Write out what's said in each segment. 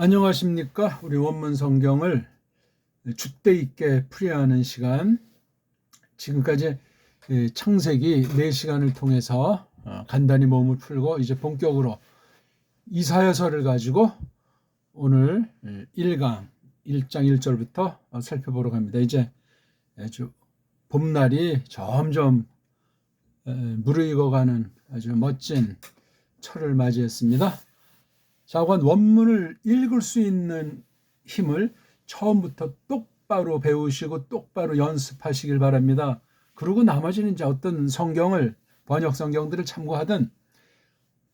안녕하십니까? 우리 원문 성경을 줏대 있게 풀이하는 시간. 지금까지 창세기 4시간을 통해서 간단히 몸을 풀고 이제 본격으로 이사야서를 가지고 오늘 1강 1장 1절부터 살펴보러 갑니다. 이제 아주 봄날이 점점 무르익어가는 아주 멋진 철을 맞이했습니다. 자, 원문을 읽을 수 있는 힘을 처음부터 똑바로 배우시고 똑바로 연습하시길 바랍니다. 그리고 나머지는 이제 어떤 성경을, 번역 성경들을 참고하든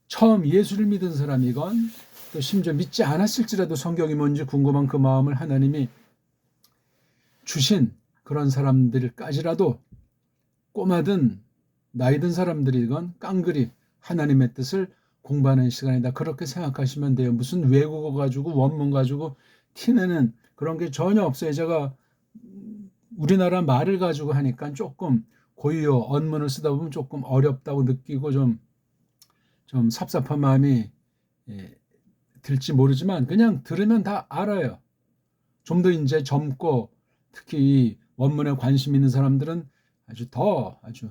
처음 예수를 믿은 사람이건 또 심지어 믿지 않았을지라도 성경이 뭔지 궁금한 그 마음을 하나님이 주신 그런 사람들까지라도 꼬마든 나이든 사람들이건 깡그리 하나님의 뜻을 공부하는 시간이다. 그렇게 생각하시면 돼요. 무슨 외국어 가지고 원문 가지고 티내는 그런 게 전혀 없어요. 제가 우리나라 말을 가지고 하니까 조금 고유어 언문을 쓰다 보면 조금 어렵다고 느끼고 좀 섭섭한 마음이 들지 모르지만 그냥 들으면 다 알아요. 좀 더 이제 젊고 특히 이 원문에 관심 있는 사람들은 아주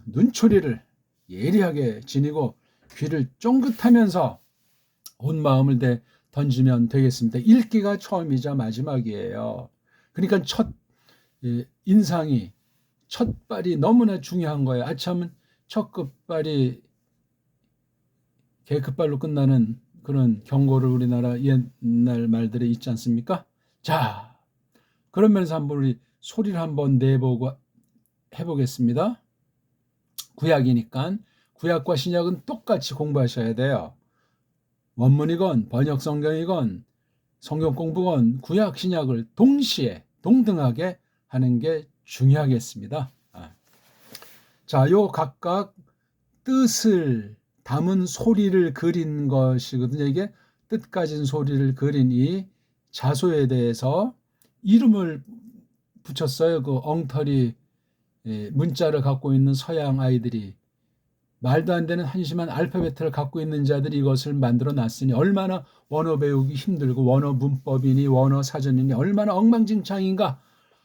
눈초리를 예리하게 지니고 귀를 쫑긋하면서 온 마음을 던지면 되겠습니다. 읽기가 처음이자 마지막이에요. 그러니까 첫 인상이, 첫 발이 너무나 중요한 거예요. 아참은 첫 끝발이 개끝발로 끝나는 그런 경고를 우리나라 옛날 말들에 있지 않습니까? 자, 그런 면에서 한번 우리 소리를 한번 내보고 해보겠습니다. 구약이니까 구약과 신약은 똑같이 공부하셔야 돼요. 원문이건 번역 성경이건 성경 공부건 구약 신약을 동시에 동등하게 하는 게 중요하겠습니다. 자, 요 각각 뜻을 담은 소리를 그린 것이거든요. 이게 뜻 가진 소리를 그린 이 자소에 대해서 이름을 붙였어요. 그 엉터리 문자를 갖고 있는 서양 아이들이 말도 안 되는 한심한 알파벳을 갖고 있는 자들이 이것을 만들어 놨으니 얼마나 원어 배우기 힘들고 원어 문법이니 원어 사전이니 얼마나 엉망진창인가.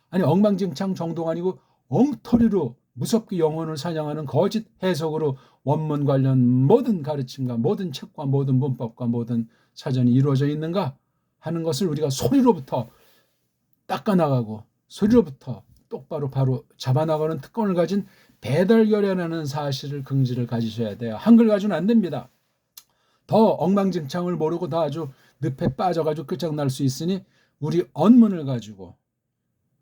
아니 엉망진창 정도가 아니고 엉터리로 무섭게 영혼을 사냥하는 거짓 해석으로 원문 관련 모든 가르침과 모든 책과 모든 문법과 모든 사전이 이루어져 있는가 하는 것을 우리가 소리로부터 닦아나가고 소리로부터 똑바로 바로 잡아나가는 특권을 가진 배달결연하는 사실을 긍지를 가지셔야 돼요. 한글 가지고는 안 됩니다. 더 엉망진창을 모르고 더 아주 늪에 빠져가지고 끝장날 수 있으니 우리 언문을 가지고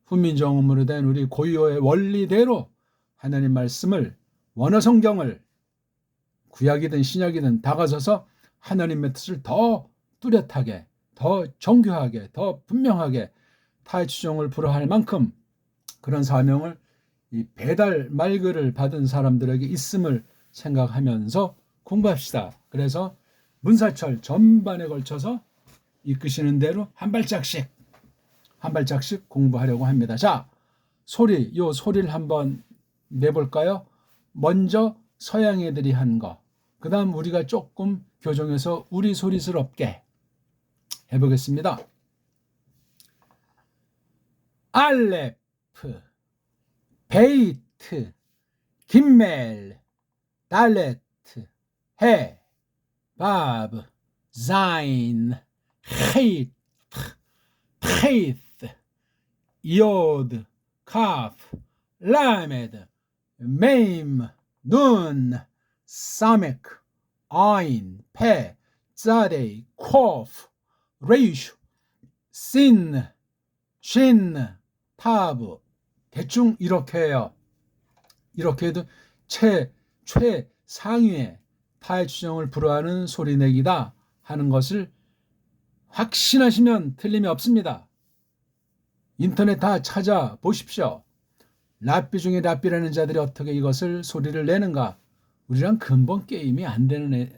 훈민정음으로 된 우리 고유어의 원리대로 하나님 말씀을 원어 성경을 구약이든 신약이든 다가서서 하나님의 뜻을 더 뚜렷하게 더 정교하게 더 분명하게 타의 추종을 불허할 만큼 그런 사명을 이 배달 말글을 받은 사람들에게 있음을 생각하면서 공부합시다. 그래서 문사철 전반에 걸쳐서 이끄시는 대로 한 발짝씩 공부하려고 합니다. 자, 요 소리를 한번 내볼까요? 먼저 서양 애들이 한 거, 그 다음 우리가 조금 교정해서 우리 소리스럽게 해보겠습니다. 알레프, 베이트, 김멜, 달레트, 해, 바브, 자인, 헤이트, 페이트, 요드, 카프, 라메드, 메임, 눈, 사메크, 아인, 페, 자데이, 코프, 레이슈, 신, 신, 타브. 대충 이렇게 해요. 이렇게 해도 최상위의 타의 추정을 불허하는 소리내기다 하는 것을 확신하시면 틀림이 없습니다. 인터넷 다 찾아보십시오. 랍비 중에 랍비라는 자들이 어떻게 이것을 소리를 내는가. 우리랑 근본 게임이 안 되는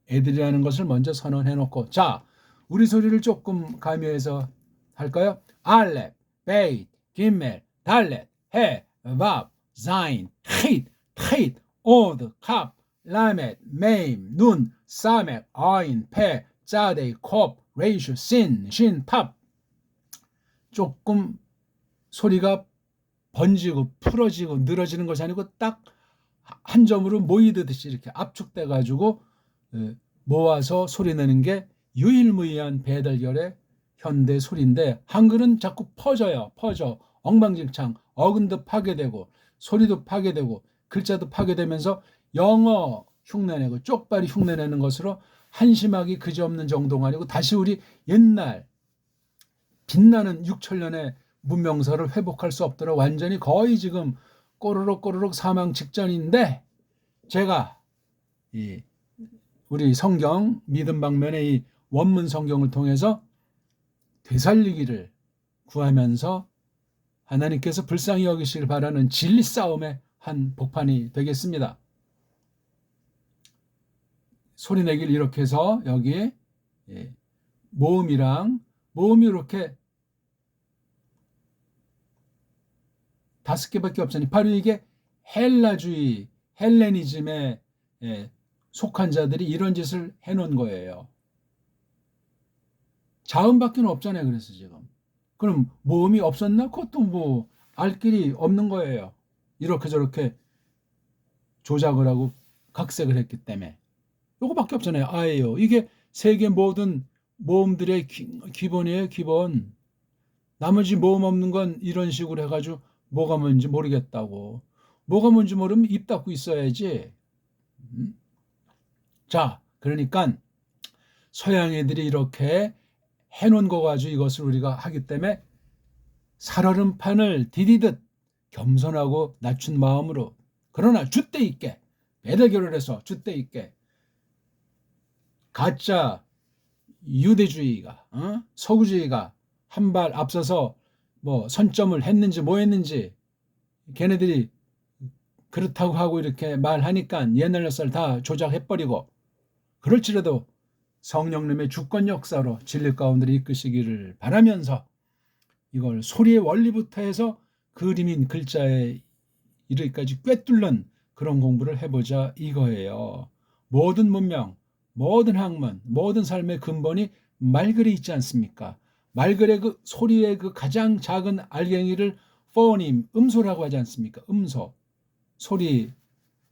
애들이라는 것을 먼저 선언해놓고, 자, 우리 소리를 조금 가미해서 할까요? 알렙, 베이트, 김멜, 달렛, 해, 밥, 자인, 헤이트, 오드, 캅, 라멧, 메임, 눈, 사멕, 아인, 페, 자데이, 콥, ratio, 신, 팝. 조금 소리가 번지고 풀어지고 늘어지는 것이 아니고 딱 한 점으로 모이듯이 이렇게 압축돼 가지고 모아서 소리 내는 게 유일무이한 배달결의 현대 소리인데, 한글은 자꾸 퍼져 엉망진창, 어근도 파괴되고 소리도 파괴되고 글자도 파괴되면서 영어 흉내내고 쪽발이 흉내내는 것으로 한심하기 그지없는 정도가 아니고 다시 우리 옛날 빛나는 6천년의 문명사를 회복할 수 없도록 완전히 거의 지금 꼬르륵 사망 직전인데, 제가 우리 성경 믿음 방면의 이 원문 성경을 통해서 되살리기를 구하면서 하나님께서 불쌍히 여기시길 바라는 진리 싸움의 한 복판이 되겠습니다. 소리 내기를 이렇게 해서 여기 모음이 이렇게 5개밖에 없잖아요. 바로 이게 헬라주의, 헬레니즘에 속한 자들이 이런 짓을 해놓은 거예요. 자음밖에 없잖아요. 그래서 지금 그럼 모음이 없었나? 그것도 뭐 알 길이 없는 거예요. 이렇게 저렇게 조작을 하고 각색을 했기 때문에. 요거밖에 없잖아요. 아예요. 이게 세계 모든 모음들의 기본이에요. 기본. 나머지 모음 없는 건 이런 식으로 해가지고 뭐가 뭔지 모르겠다고. 뭐가 뭔지 모르면 입 닫고 있어야지. 자, 그러니까 서양 애들이 이렇게 해놓은 거 가지고 이것을 우리가 하기 때문에 살얼음판을 디디듯 겸손하고 낮춘 마음으로, 그러나 줏대 있게 배달결을 해서 줏대 있게 가짜 유대주의가 서구주의가 한 발 앞서서 뭐 선점을 했는지 뭐 했는지 걔네들이 그렇다고 하고 이렇게 말하니까 옛날 살 다 조작해버리고, 그럴지라도 성령님의 주권 역사로 진리 가운데 이끄시기를 바라면서 이걸 소리의 원리부터 해서 그림인 글자에 이르기까지 꿰뚫는 그런 공부를 해보자 이거예요. 모든 문명, 모든 학문, 모든 삶의 근본이 말글에 있지 않습니까? 말글의 그 소리의 그 가장 작은 알갱이를 포님, 음소라고 하지 않습니까? 음소, 소리,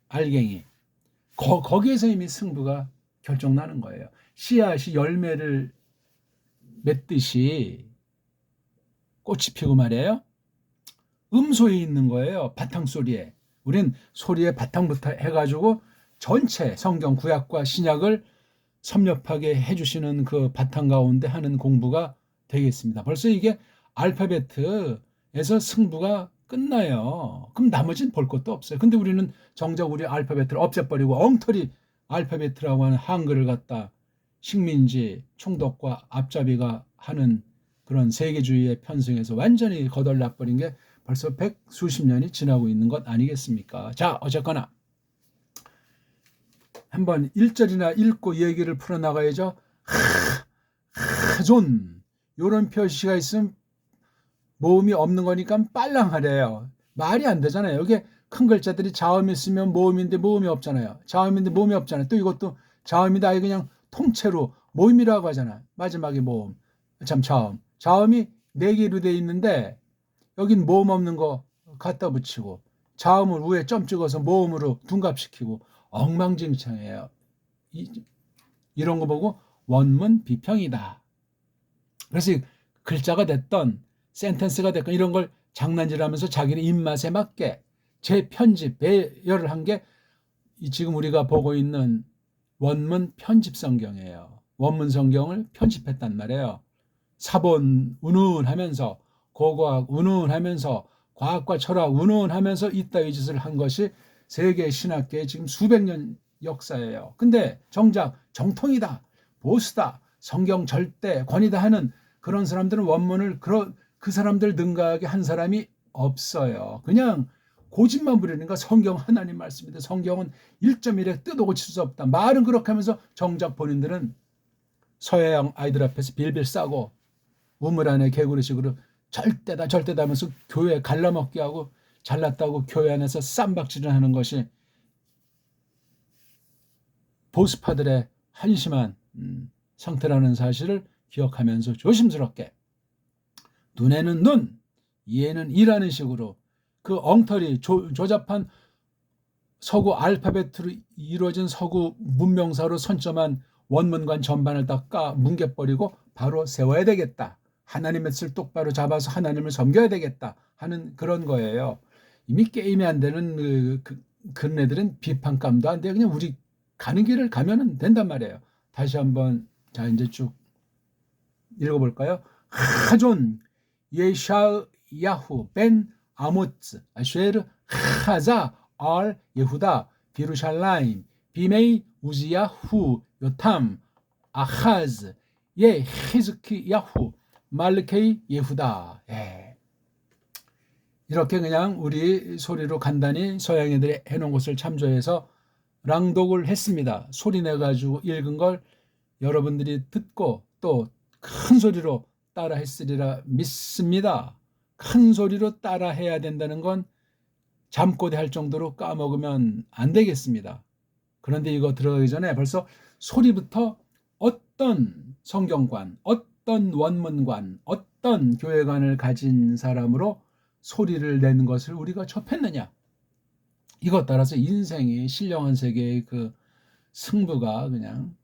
알갱이. 거기에서 이미 승부가 결정나는 거예요. 씨앗이 열매를 맺듯이 꽃이 피고 말이에요. 음소에 있는 거예요. 바탕소리에. 우린 소리의 바탕부터 해가지고 전체 성경 구약과 신약을 섭렵하게 해주시는 그 바탕 가운데 하는 공부가 되겠습니다. 벌써 이게 알파벳에서 승부가 끝나요. 그럼 나머지는 볼 것도 없어요. 근데 우리는 정작 우리 알파벳을 없애버리고 엉터리 알파벳이라고 하는 한글을 갖다 식민지 총독과 앞잡이가 하는 그런 세계주의의 편승에서 완전히 거덜나버린 게 벌써 100수십 년이 지나고 있는 것 아니겠습니까? 자, 어쨌거나 한번 1절이나 읽고 얘기를 풀어나가야죠. 존 이런 표시가 있으면 모음이 없는 거니까 빨랑하래요. 말이 안 되잖아요. 여기 큰 글자들이 자음이 있으면 모음인데 모음이 없잖아요. 자음인데 모음이 없잖아요. 또 이것도 자음이다. 아예 그냥 통째로 모음이라고 하잖아. 마지막에 모음. 참 자음이 4개로 돼 있는데 여긴 모음 없는 거 갖다 붙이고 자음을 위에 점 찍어서 모음으로 둔갑시키고 엉망진창이에요. 이런 거 보고 원문 비평이다. 그래서 글자가 됐던 센텐스가 됐건 이런 걸 장난질하면서 자기네 입맛에 맞게 재편집, 배열을 한 게 지금 우리가 보고 있는 원문 편집 성경이에요. 원문 성경을 편집했단 말이에요. 사본 운운하면서 고고학 운운하면서 과학과 철학 운운하면서 이따위 짓을 한 것이 세계 신학계의 지금 수백 년 역사예요. 근데 정작 정통이다, 보수다, 성경 절대 권위다 하는 그런 사람들은 원문을 그 사람들 능가하게 한 사람이 없어요. 그냥 고집만 부리는가. 성경 하나님 말씀인데 성경은 1.1에 뜻 오고 칠 수 없다. 말은 그렇게 하면서 정작 본인들은 서양 아이들 앞에서 빌빌 싸고 우물 안에 개구리식으로 절대다 하면서 교회 갈라먹게 하고 잘났다고 교회 안에서 쌈박질을 하는 것이 보수파들의 한심한 상태라는 사실을 기억하면서 조심스럽게 눈에는 눈, 이에는 이라는 식으로 그 엉터리 조잡한 서구 알파벳으로 이루어진 서구 문명사로 선점한 원문관 전반을 다 뭉개버리고 바로 세워야 되겠다. 하나님의 뜻을 똑바로 잡아서 하나님을 섬겨야 되겠다 하는 그런 거예요. 이미 게임이 안 되는 그런 애들은 비판감도 안 돼요. 그냥 우리 가는 길을 가면 된단 말이에요. 다시 한번 자 이제 쭉 읽어볼까요? 하존 예샤야후 벤 아모츠 아쉐르 하자 알 예후다 비루샬라임 비메이 우지야후 요탐 아하즈 예 히즈키야후 말르케이 예후다. 예. 이렇게 그냥 우리 소리로 간단히 서양 애들이 해놓은 것을 참조해서 랑독을 했습니다. 소리 내가지고 읽은 걸 여러분들이 듣고 또 큰 소리로 따라 했으리라 믿습니다. 큰 소리로 따라 해야 된다는 건 잠꼬대 할 정도로 까먹으면 안 되겠습니다. 그런데 이거 들어가기 전에 벌써 소리부터 어떤 성경관, 어떤 원문관, 어떤 교회관을 가진 사람으로 소리를 내는 것을 우리가 접했느냐. 이것 따라서 인생의 신령한 세계의 그 승부가 그냥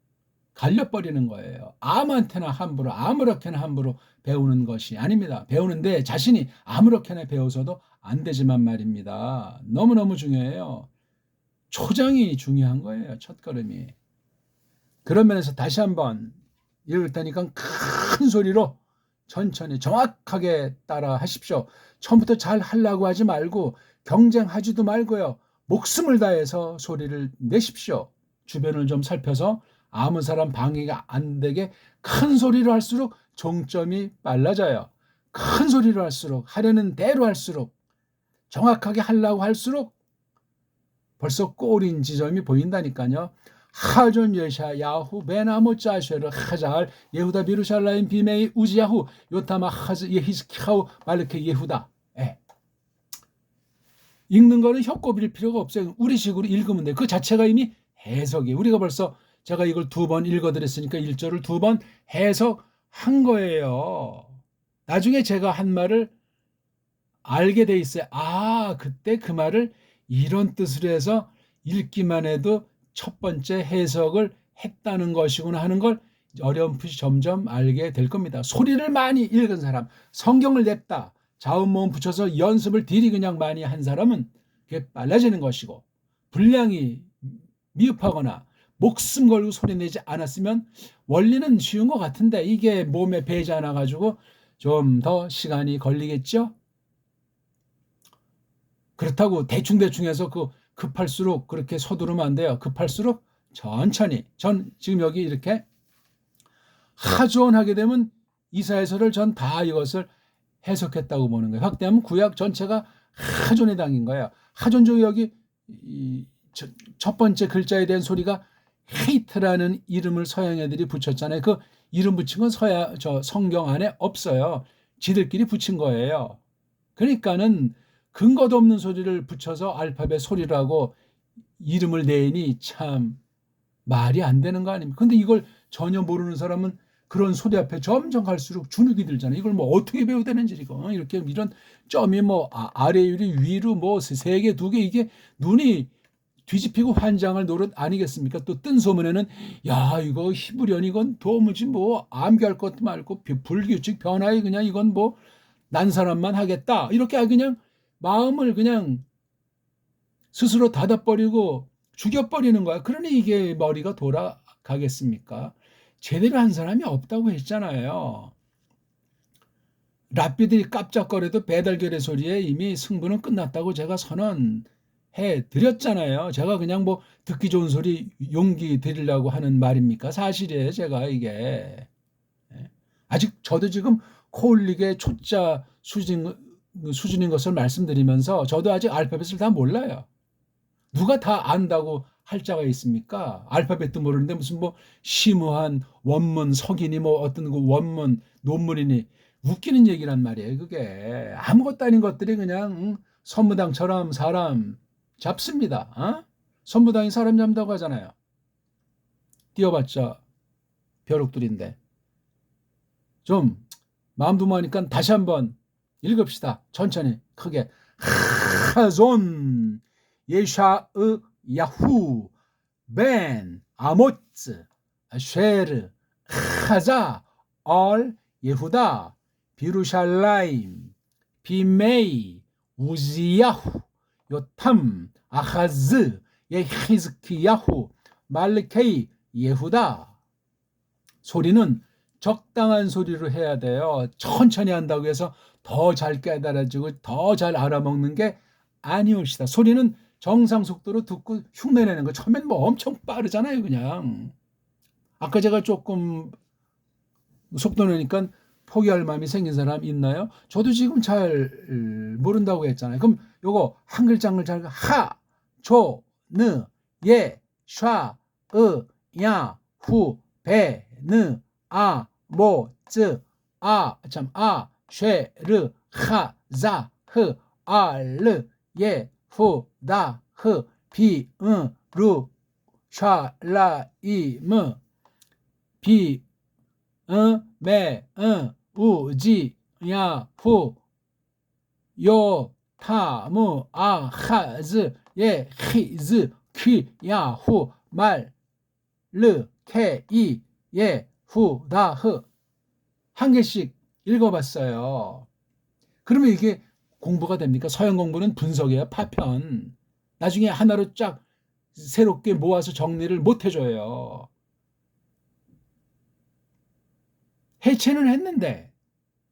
갈려버리는 거예요. 아무한테나 함부로 아무렇게나 함부로 배우는 것이 아닙니다. 배우는데 자신이 아무렇게나 배워서도 안 되지만 말입니다. 너무너무 중요해요. 초장이 중요한 거예요. 첫걸음이. 그런 면에서 다시 한번 읽을 테니까 큰 소리로 천천히 정확하게 따라 하십시오. 처음부터 잘 하려고 하지 말고 경쟁하지도 말고요. 목숨을 다해서 소리를 내십시오. 주변을 좀 살펴서 아무 사람 방해가 안 되게 큰 소리로 할수록 종점이 빨라져요. 큰 소리로 할수록 하려는 대로 할수록 정확하게 하려고 할수록 벌써 꼬린 지점이 보인다니까요. 하존 예샤 야후 베나모 짜쉐르 하잘 예후다 비루샬라임 비메이 우지야후 요타마 하즈 예히스키하우 말르케 예후다. 예. 읽는 거는 혀꼬빌 필요가 없어요. 우리식으로 읽으면 돼요. 그 자체가 이미 해석이에요. 우리가 벌써 제가 이걸 2번 읽어드렸으니까 1절을 2번 해석한 거예요. 나중에 제가 한 말을 알게 돼 있어요. 아, 그때 그 말을 이런 뜻으로 해서 읽기만 해도 첫 번째 해석을 했다는 것이구나 하는 걸 어렴풋이 점점 알게 될 겁니다. 소리를 많이 읽은 사람, 성경을 냈다, 자음모음 붙여서 연습을 딜이 그냥 많이 한 사람은 그게 빨라지는 것이고, 분량이 미흡하거나 목숨 걸고 소리내지 않았으면 원리는 쉬운 것 같은데 이게 몸에 배지 않아가지고 좀 더 시간이 걸리겠죠? 그렇다고 대충대충 해서 급할수록 그렇게 서두르면 안 돼요. 급할수록 천천히. 전 지금 여기 이렇게 하존하게 되면 이사야서를 전 다 이것을 해석했다고 보는 거예요. 확대하면 구약 전체가 하존의 당인 거예요. 하존 중에 여기 첫 번째 글자에 대한 소리가 헤이트라는 이름을 서양 애들이 붙였잖아요. 그 이름 붙인 건 성경 안에 없어요. 지들끼리 붙인 거예요. 그러니까는 근거도 없는 소리를 붙여서 알파벳 소리라고 이름을 내니 참 말이 안 되는 거 아닙니까? 근데 이걸 전혀 모르는 사람은 그런 소리 앞에 점점 갈수록 주눅이 들잖아요. 이걸 뭐 어떻게 배워야 되는지 이렇게 이런 점이 뭐 아래 유리 위로 뭐 3개 2개 이게 눈이 뒤집히고 환장할 노릇 아니겠습니까? 또 뜬 소문에는 야 이거 히브리언 이건 도무지 뭐 암기할 것도 말고 불규칙 변화에 그냥 이건 뭐 난 사람만 하겠다 이렇게 그냥 마음을 그냥 스스로 닫아버리고 죽여버리는 거야. 그러니 이게 머리가 돌아가겠습니까? 제대로 한 사람이 없다고 했잖아요. 랍비들이 깜짝거려도 배달결의 소리에 이미 승부는 끝났다고 제가 선언해 드렸잖아요. 제가 그냥 뭐 듣기 좋은 소리 용기 드리려고 하는 말입니까? 사실이에요. 제가 이게 아직 저도 지금 코올릭의 초자 수준인 것을 말씀드리면서 저도 아직 알파벳을 다 몰라요. 누가 다 안다고 할 자가 있습니까? 알파벳도 모르는데 무슨 뭐 심오한 원문 석이니 뭐 어떤 그 원문 논문이니 웃기는 얘기란 말이에요. 그게 아무것도 아닌 것들이 그냥 선무당처럼 사람 잡습니다. 어? 선무당이 사람 잡는다고 하잖아요. 띄워봤자 벼룩들인데 좀 마음 두모하니까 다시 한번 읽읍시다. 천천히 크게. 하존 예샤의 야후 벤 아모츠 쉐르 하자 얼 예후다 비루샬라임 비메이 우지야후 요탐 아하즈 예히즈키야후 말르케이 예후다. 소리는 적당한 소리로 해야 돼요. 천천히 한다고 해서 더 잘 깨달아지고 더 잘 알아먹는 게 아니올시다. 소리는 정상 속도로 듣고 흉내내는 거 처음엔 뭐 엄청 빠르잖아요. 그냥 아까 제가 조금 속도 내니까 포기할 마음이 생긴 사람 있나요? 저도 지금 잘 모른다고 했잖아요. 그럼 요거 한 글자 한 글자 하, 조, 느, 예, 샤, 야, 후, 배, 느, 아, 모, 쯔, 쉐, 르, 하, 자, 흐, 르, 예, 후, 다, 흐, 비, 루, 샤, 라, 이, 무, 비, 매, 우, 지, 야, 후, 요, 타, 무, 아, 하, 즈, 예, 히, 즈, 퀴, 야, 후, 말, 르, 케, 이, 예, 후, 다, 흐. 한 개씩 읽어봤어요. 그러면 이게 공부가 됩니까? 서양 공부는 분석이에요. 파편. 나중에 하나로 쫙 새롭게 모아서 정리를 못 해줘요. 해체는 했는데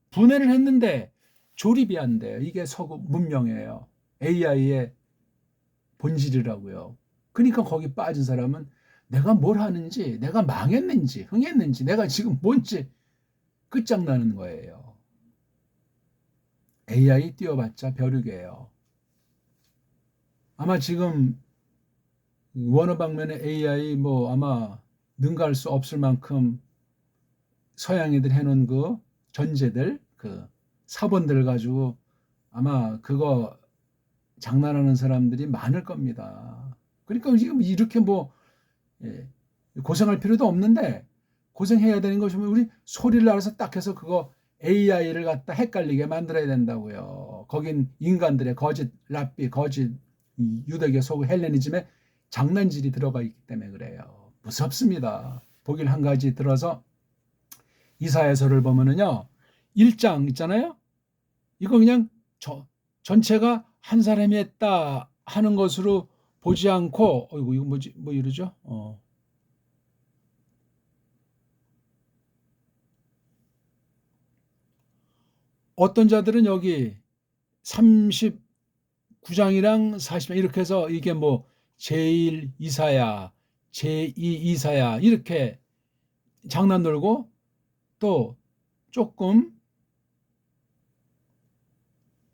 분해를 했는데 조립이 안 돼요. 이게 서구 문명이에요. AI의 본질이라고요. 그러니까 거기 빠진 사람은 내가 뭘 하는지, 내가 망했는지, 흥했는지, 내가 지금 뭔지 끝장나는 거예요. AI 띄워봤자 벼룩이에요. 아마 지금 원어 방면에 AI 뭐 아마 능가할 수 없을 만큼 서양이들 해놓은 그 전제들, 그 사본들 가지고 아마 그거 장난하는 사람들이 많을 겁니다. 그러니까 지금 이렇게 뭐 고생할 필요도 없는데 고생해야 되는 것이면 우리 소리를 알아서 딱 해서 그거 AI를 갖다 헷갈리게 만들어야 된다고요. 거긴 인간들의 거짓 랍비, 거짓 유대교 속 헬레니즘의 장난질이 들어가 있기 때문에 그래요. 무섭습니다. 독일 한 가지 들어서 이사야서를 보면은요. 1장 있잖아요. 이거 그냥 전체가 한 사람이 했다 하는 것으로 보지 않고 이거 뭐지? 뭐 이러죠? 어떤 자들은 여기 39장이랑 40장 이렇게 해서 이게 뭐 제1 이사야, 제2 이사야 이렇게 장난 놀고 또 조금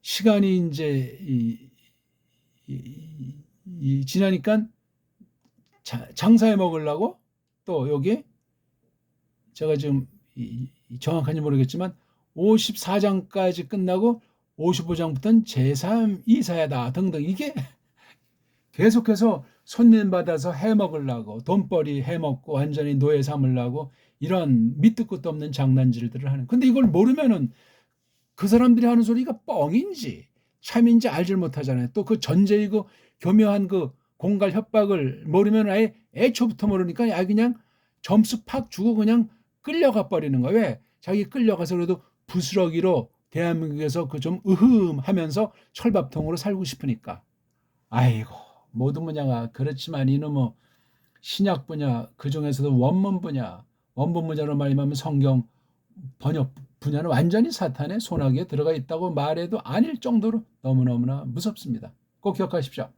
시간이 이제 지나니까 장사해 먹으려고 또 여기 제가 지금 정확한지 모르겠지만 54장까지 끝나고 55장부터는 제3 이사야다 등등 이게 계속해서 손님 받아서 해먹으려고 돈벌이 해먹고 완전히 노예 삼으려고 이런 밑도 끝도 없는 장난질들을 하는. 근데 이걸 모르면은 그 사람들이 하는 소리가 뻥인지 참인지 알질 못하잖아요. 또 그 전제의 그 교묘한 그 공갈 협박을 모르면 아예 애초부터 모르니까 아예 그냥 점수 팍 주고 그냥 끌려가 버리는 거예요. 왜? 자기 끌려가서 그래도 부스러기로 대한민국에서 그 좀 으흠하면서 철밥통으로 살고 싶으니까. 아이고 모든 분야가 그렇지만 이놈의 신약 분야 그중에서도 원문 분야 원본 분야로 말하면 성경 번역 분야는 완전히 사탄의 손아귀에 들어가 있다고 말해도 아닐 정도로 너무너무나 무섭습니다. 꼭 기억하십시오.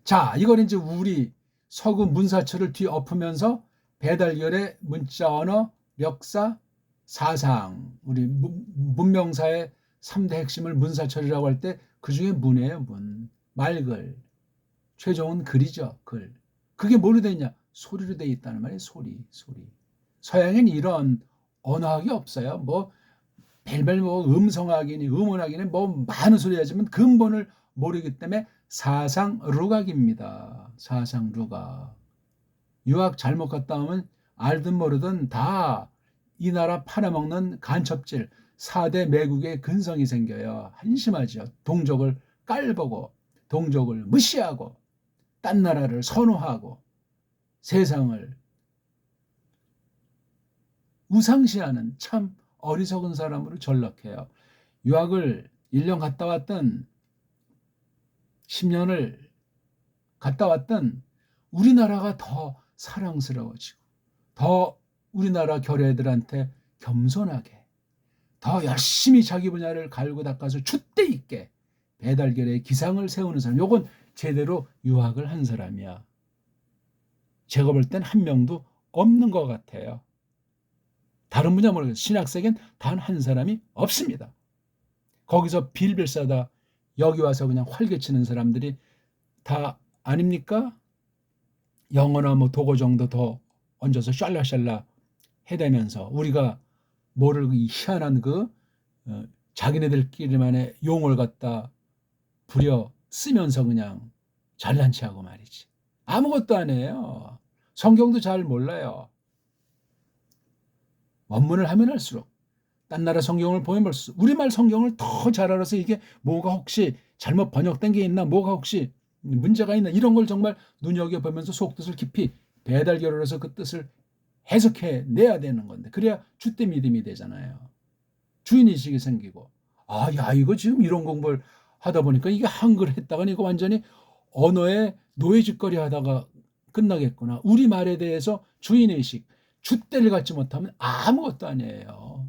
자, 이건 이제 우리 서구 문사처를 뒤엎으면서 배달결의 문자 언어, 역사, 사상, 우리 문명사의 3대 핵심을 문사처리라고 할 때 그중에 문이에요. 문. 말글. 최종은 글이죠. 글. 그게 뭐로 돼 있냐? 소리로 돼 있다는 말이에요. 소리. 서양엔 이런 언어학이 없어요. 뭐 벨벨 뭐 음성학이니 음원학이니 뭐 많은 소리 하지만 근본을 모르기 때문에 사상 루각입니다. 사상 루각. 유학 잘못 갔다 오면 알든 모르든 다 이 나라 팔아먹는 간첩질 4대 매국의 근성이 생겨요. 한심하죠. 동족을 깔보고 동족을 무시하고 딴 나라를 선호하고 세상을 우상시하는 참 어리석은 사람으로 전락해요. 유학을 1년 갔다 왔던 10년을 갔다 왔던 우리나라가 더 사랑스러워지고 더 우리나라 결애들한테 겸손하게 더 열심히 자기 분야를 갈고 닦아서 줏대 있게 배달결의 기상을 세우는 사람. 요건 제대로 유학을 한 사람이야. 제가 볼 땐 한 명도 없는 것 같아요. 다른 분야 모르겠어요. 신학세계는 단 한 사람이 없습니다. 거기서 빌빌 싸다 여기 와서 그냥 활개치는 사람들이 다 아닙니까? 영어나 뭐 독어 정도 더 얹어서 샬라샬라 해대면서 우리가 뭐를 이 희한한 자기네들끼리만의 용어를 갖다 부려 쓰면서 그냥 잘난 체하고 말이지. 아무것도 안 해요. 성경도 잘 몰라요. 원문을 하면 할수록 딴 나라 성경을 보면 볼수록 우리말 성경을 더 잘 알아서 이게 뭐가 혹시 잘못 번역된 게 있나 뭐가 혹시 문제가 있나 이런 걸 정말 눈여겨보면서 속뜻을 깊이 배달결을 해서 그 뜻을 해석해 내야 되는 건데 그래야 주때 믿음이 되잖아요. 주인의식이 생기고 야 이거 지금 이런 공부를 하다 보니까 이게 한글 했다가 이거 완전히 언어의 노예짓거리 하다가 끝나겠구나. 우리말에 대해서 주인의식 줏대를 갖지 못하면 아무것도 아니에요.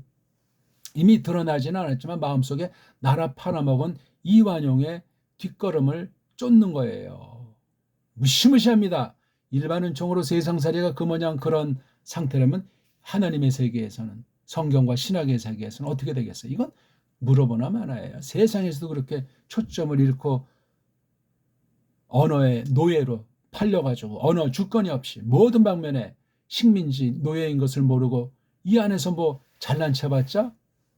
이미 드러나지는 않았지만 마음속에 나라 팔아먹은 이완용의 뒷걸음을 쫓는 거예요. 무시무시합니다. 일반 은총으로 세상살이가 그 모양 그런 상태라면 하나님의 세계에서는 성경과 신학의 세계에서는 어떻게 되겠어요? 이건 물어보나 마나예요. 세상에서도 그렇게 초점을 잃고 언어의 노예로 팔려가지고 언어 주권이 없이 모든 방면에 식민지 노예인 것을 모르고 이 안에서 뭐 잘난 체봤자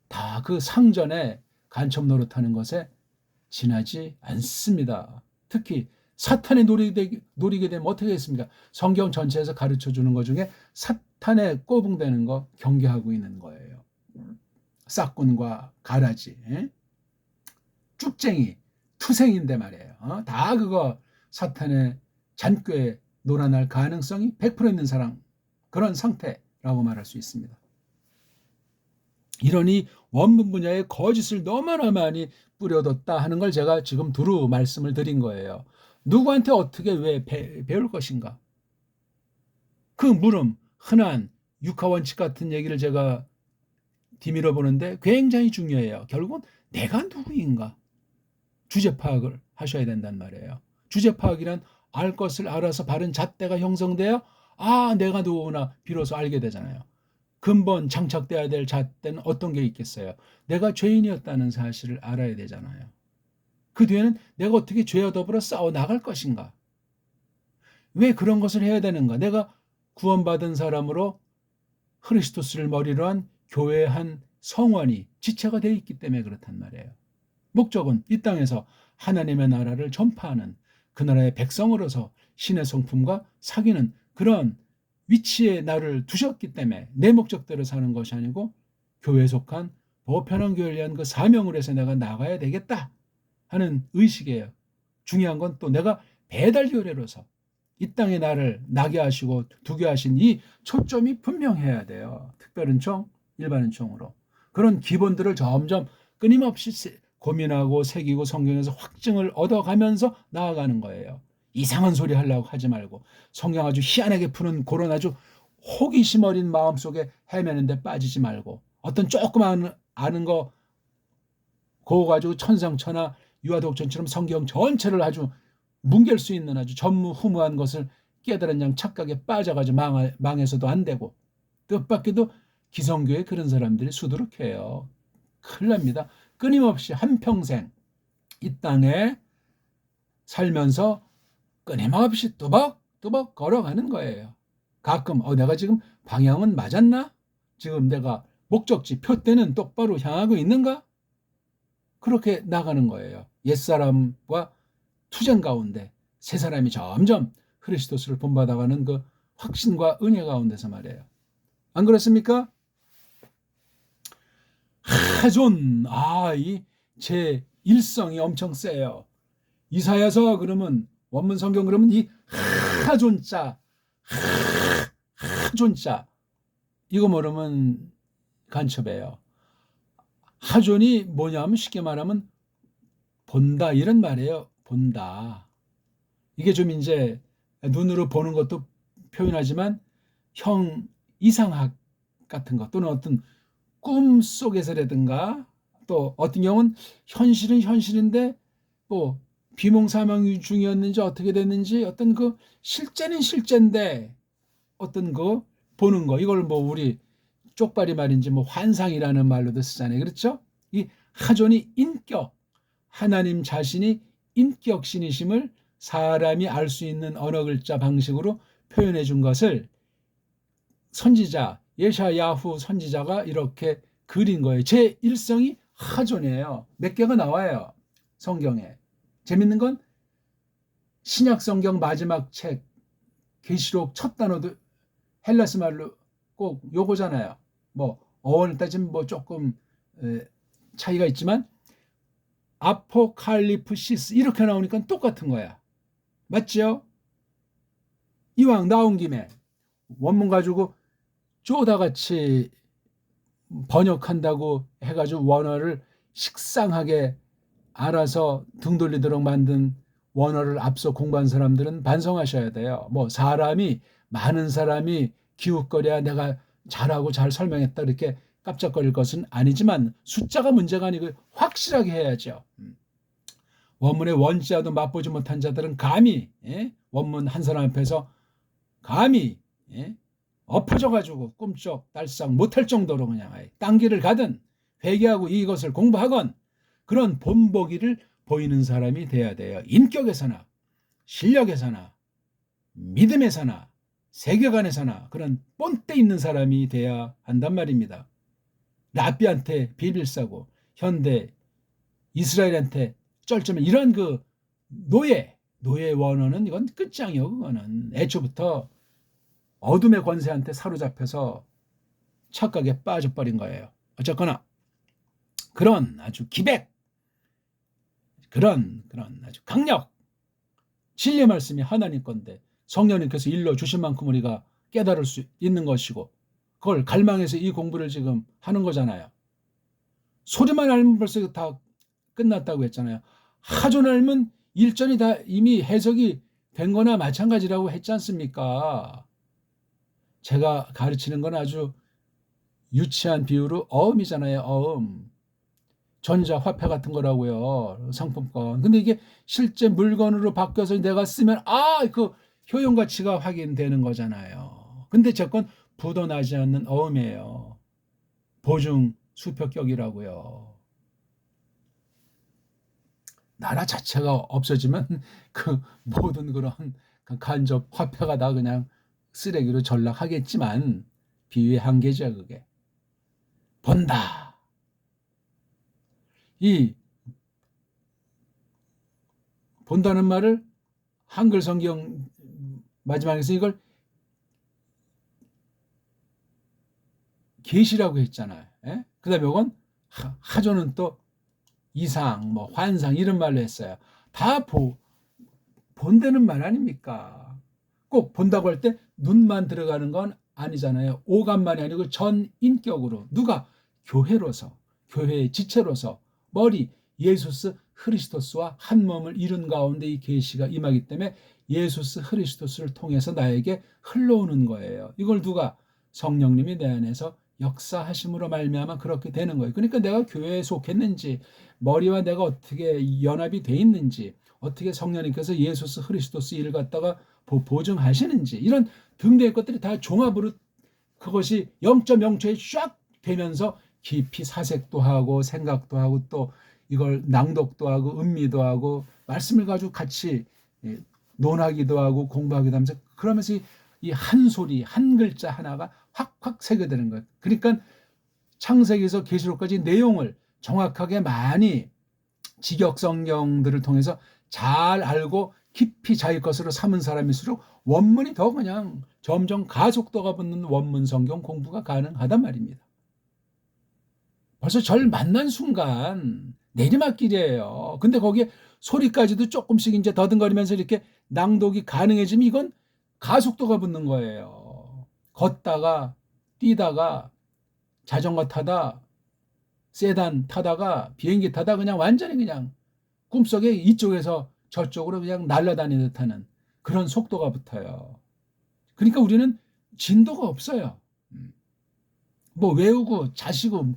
다 그 상전에 간첩 노릇하는 것에 지나지 않습니다. 특히 사탄에 노리게 되면 어떻게 했습니까? 성경 전체에서 가르쳐주는 것 중에 사탄에 꼬붕대는 거 경계하고 있는 거예요. 싹군과 가라지, 쭉쟁이, 투생인데 말이에요. 다 그거 사탄의 잔꾀에 놀아날 가능성이 100% 있는 사람 그런 상태라고 말할 수 있습니다. 이러니 원문 분야에 거짓을 너무나 많이 뿌려뒀다 하는 걸 제가 지금 두루 말씀을 드린 거예요. 누구한테 어떻게 왜 배울 것인가? 그 물음, 흔한 육하원칙 같은 얘기를 제가 뒤밀어 보는데 굉장히 중요해요. 결국은 내가 누구인가? 주제 파악을 하셔야 된단 말이에요. 주제 파악이란 알 것을 알아서 바른 잣대가 형성돼야 내가 누구나 비로소 알게 되잖아요. 근본 장착돼야 될 잣대는 어떤 게 있겠어요? 내가 죄인이었다는 사실을 알아야 되잖아요. 그 뒤에는 내가 어떻게 죄와 더불어 싸워 나갈 것인가? 왜 그런 것을 해야 되는가? 내가 구원받은 사람으로 크리스토스를 머리로 한 교회의 한 성원이 지체가 되어 있기 때문에 그렇단 말이에요. 목적은 이 땅에서 하나님의 나라를 전파하는 그 나라의 백성으로서 신의 성품과 사귀는 그런 위치에 나를 두셨기 때문에 내 목적대로 사는 것이 아니고 교회에 속한 보편한 교회를 위한 그 사명을 해서 내가 나가야 되겠다 하는 의식이에요. 중요한 건 또 내가 배달교회로서 이 땅에 나를 나게 하시고 두게 하신 이 초점이 분명해야 돼요. 특별은총, 일반은총으로. 그런 기본들을 점점 끊임없이 고민하고 새기고 성경에서 확증을 얻어가면서 나아가는 거예요. 이상한 소리 하려고 하지 말고 성경 아주 희한하게 푸는 그런 아주 호기심 어린 마음속에 헤매는데 빠지지 말고 어떤 조금 아는 거 그거 가지고 천상천하 유아독전처럼 성경 전체를 아주 뭉갤 수 있는 아주 전무후무한 것을 깨달은 양 착각에 빠져가지고 망해서도 안 되고 뜻밖에도 기성교회 그런 사람들이 수두룩해요. 큰일 납니다. 끊임없이 한평생 이 땅에 살면서 끊임없이 뚜벅뚜벅 걸어가는 거예요. 가끔 내가 지금 방향은 맞았나? 지금 내가 목적지 표대는 똑바로 향하고 있는가? 그렇게 나가는 거예요. 옛사람과 투쟁 가운데 새 사람이 점점 그리스도스를 본받아가는 그 확신과 은혜 가운데서 말이에요. 안 그렇습니까? 하존. 이 제 일성이 엄청 세요. 이사야서 그러면 원문 성경 그러면 이 하존자, 하존자 이거 모르면 간첩이에요. 하존이 뭐냐면 쉽게 말하면 본다 이런 말이에요. 본다. 이게 좀 이제 눈으로 보는 것도 표현하지만 형 이상학 같은 것 또는 어떤 꿈 속에서라든가 또 어떤 경우는 현실은 현실인데 뭐 비몽사몽 중이었는지 어떻게 됐는지 어떤 그 실제는 실제인데 어떤 거 보는 거 이걸 뭐 우리 쪽발이 말인지 뭐 환상이라는 말로도 쓰잖아요. 그렇죠? 이 하존이 인격, 하나님 자신이 인격신이심을 사람이 알 수 있는 언어 글자 방식으로 표현해 준 것을 선지자 예샤야후 선지자가 이렇게 그린 거예요. 제 일성이 하존이에요. 몇 개가 나와요. 성경에. 재밌는 건 신약 성경 마지막 책 계시록 첫 단어도 헬라스 말로 꼭 요거잖아요. 뭐 어원을 따지면 뭐 조금 차이가 있지만 아포칼리프시스 이렇게 나오니까 똑같은 거야. 맞죠? 이왕 나온 김에 원문 가지고 쪼다같이 번역한다고 해가지고 원어를 식상하게 알아서 등 돌리도록 만든 원어를 앞서 공부한 사람들은 반성하셔야 돼요. 뭐 많은 사람이 기웃거려야 내가 잘하고 잘 설명했다 이렇게 깜짝거릴 것은 아니지만 숫자가 문제가 아니고 확실하게 해야죠. 원문의 원자도 맛보지 못한 자들은 감히 원문 한 사람 앞에서 감히 엎어져가지고 꿈쩍달싹 못할 정도로 그냥 딴 길을 가든 회개하고 이것을 공부하건 그런 본보기를 보이는 사람이 돼야 돼요. 인격에서나 실력에서나 믿음에서나 세계관에서나 그런 본때 있는 사람이 돼야 한단 말입니다. 라비한테 비빌싸고 현대 이스라엘한테 쩔쩔면 이런 그 노예 원어는 이건 끝장이요. 그거는 애초부터 어둠의 권세한테 사로잡혀서 착각에 빠져버린 거예요. 어쨌거나 그런 아주 기백 그런 아주 강력 진리의 말씀이 하나님 건데 성령님께서 일러 주신 만큼 우리가 깨달을 수 있는 것이고 그걸 갈망해서 이 공부를 지금 하는 거잖아요. 소리만 알면 벌써 다 끝났다고 했잖아요. 하존 알면 일전이 다 이미 해석이 된 거나 마찬가지라고 했지 않습니까? 제가 가르치는 건 아주 유치한 비유로 어음이잖아요. 어음. 전자화폐 같은 거라고요. 상품권. 근데 이게 실제 물건으로 바뀌어서 내가 쓰면 그 효용 가치가 확인되는 거잖아요. 근데 저건 부도나지 않는 어음이에요. 보증 수표격이라고요. 나라 자체가 없어지면 그 모든 그런 간접 화폐가 다 그냥 쓰레기로 전락하겠지만 비유의 한계죠. 그게. 본다. 이 본다는 말을 한글 성경 마지막에서 이걸 계시라고 했잖아요. 그 다음에 이건 하조는 또 이상, 뭐 환상 이런 말로 했어요. 다 본다는 말 아닙니까? 꼭 본다고 할 때 눈만 들어가는 건 아니잖아요. 오감만이 아니고 전 인격으로 누가 교회로서 교회의 지체로서 머리 예수스 크리스토스와 한 몸을 이룬 가운데 이 계시가 임하기 때문에 예수스 크리스토스를 통해서 나에게 흘러오는 거예요. 이걸 누가 성령님이 내 안에서 역사하심으로 말미암아 그렇게 되는 거예요. 그러니까 내가 교회에 속했는지 머리와 내가 어떻게 연합이 돼 있는지 어떻게 성령님께서 예수스 크리스토스 일을 갖다가 보증하시는지 이런 등등의 것들이 다 종합으로 그것이 0.0초에 쫙 되면서 깊이 사색도 하고 생각도 하고 또 이걸 낭독도 하고 음미도 하고 말씀을 가지고 같이 논하기도 하고 공부하기도 하면서 그러면서 이 한 소리 한 글자 하나가 확확 새겨드는 거예요. 그러니까 창세기에서 계시록까지 내용을 정확하게 많이 직역 성경들을 통해서 잘 알고 깊이 자기 것으로 삼은 사람일수록 원문이 더 그냥 점점 가속도가 붙는 원문 성경 공부가 가능하단 말입니다. 벌써 절 만난 순간 내리막길이에요. 근데 거기에 소리까지도 조금씩 이제 더듬거리면서 이렇게 낭독이 가능해지면 이건 가속도가 붙는 거예요. 걷다가 뛰다가 자전거 타다 세단 타다가 비행기 타다 그냥 완전히 그냥 꿈속에 이쪽에서 저쪽으로 그냥 날아다니듯 하는 그런 속도가 붙어요. 그러니까 우리는 진도가 없어요. 뭐 외우고 자시고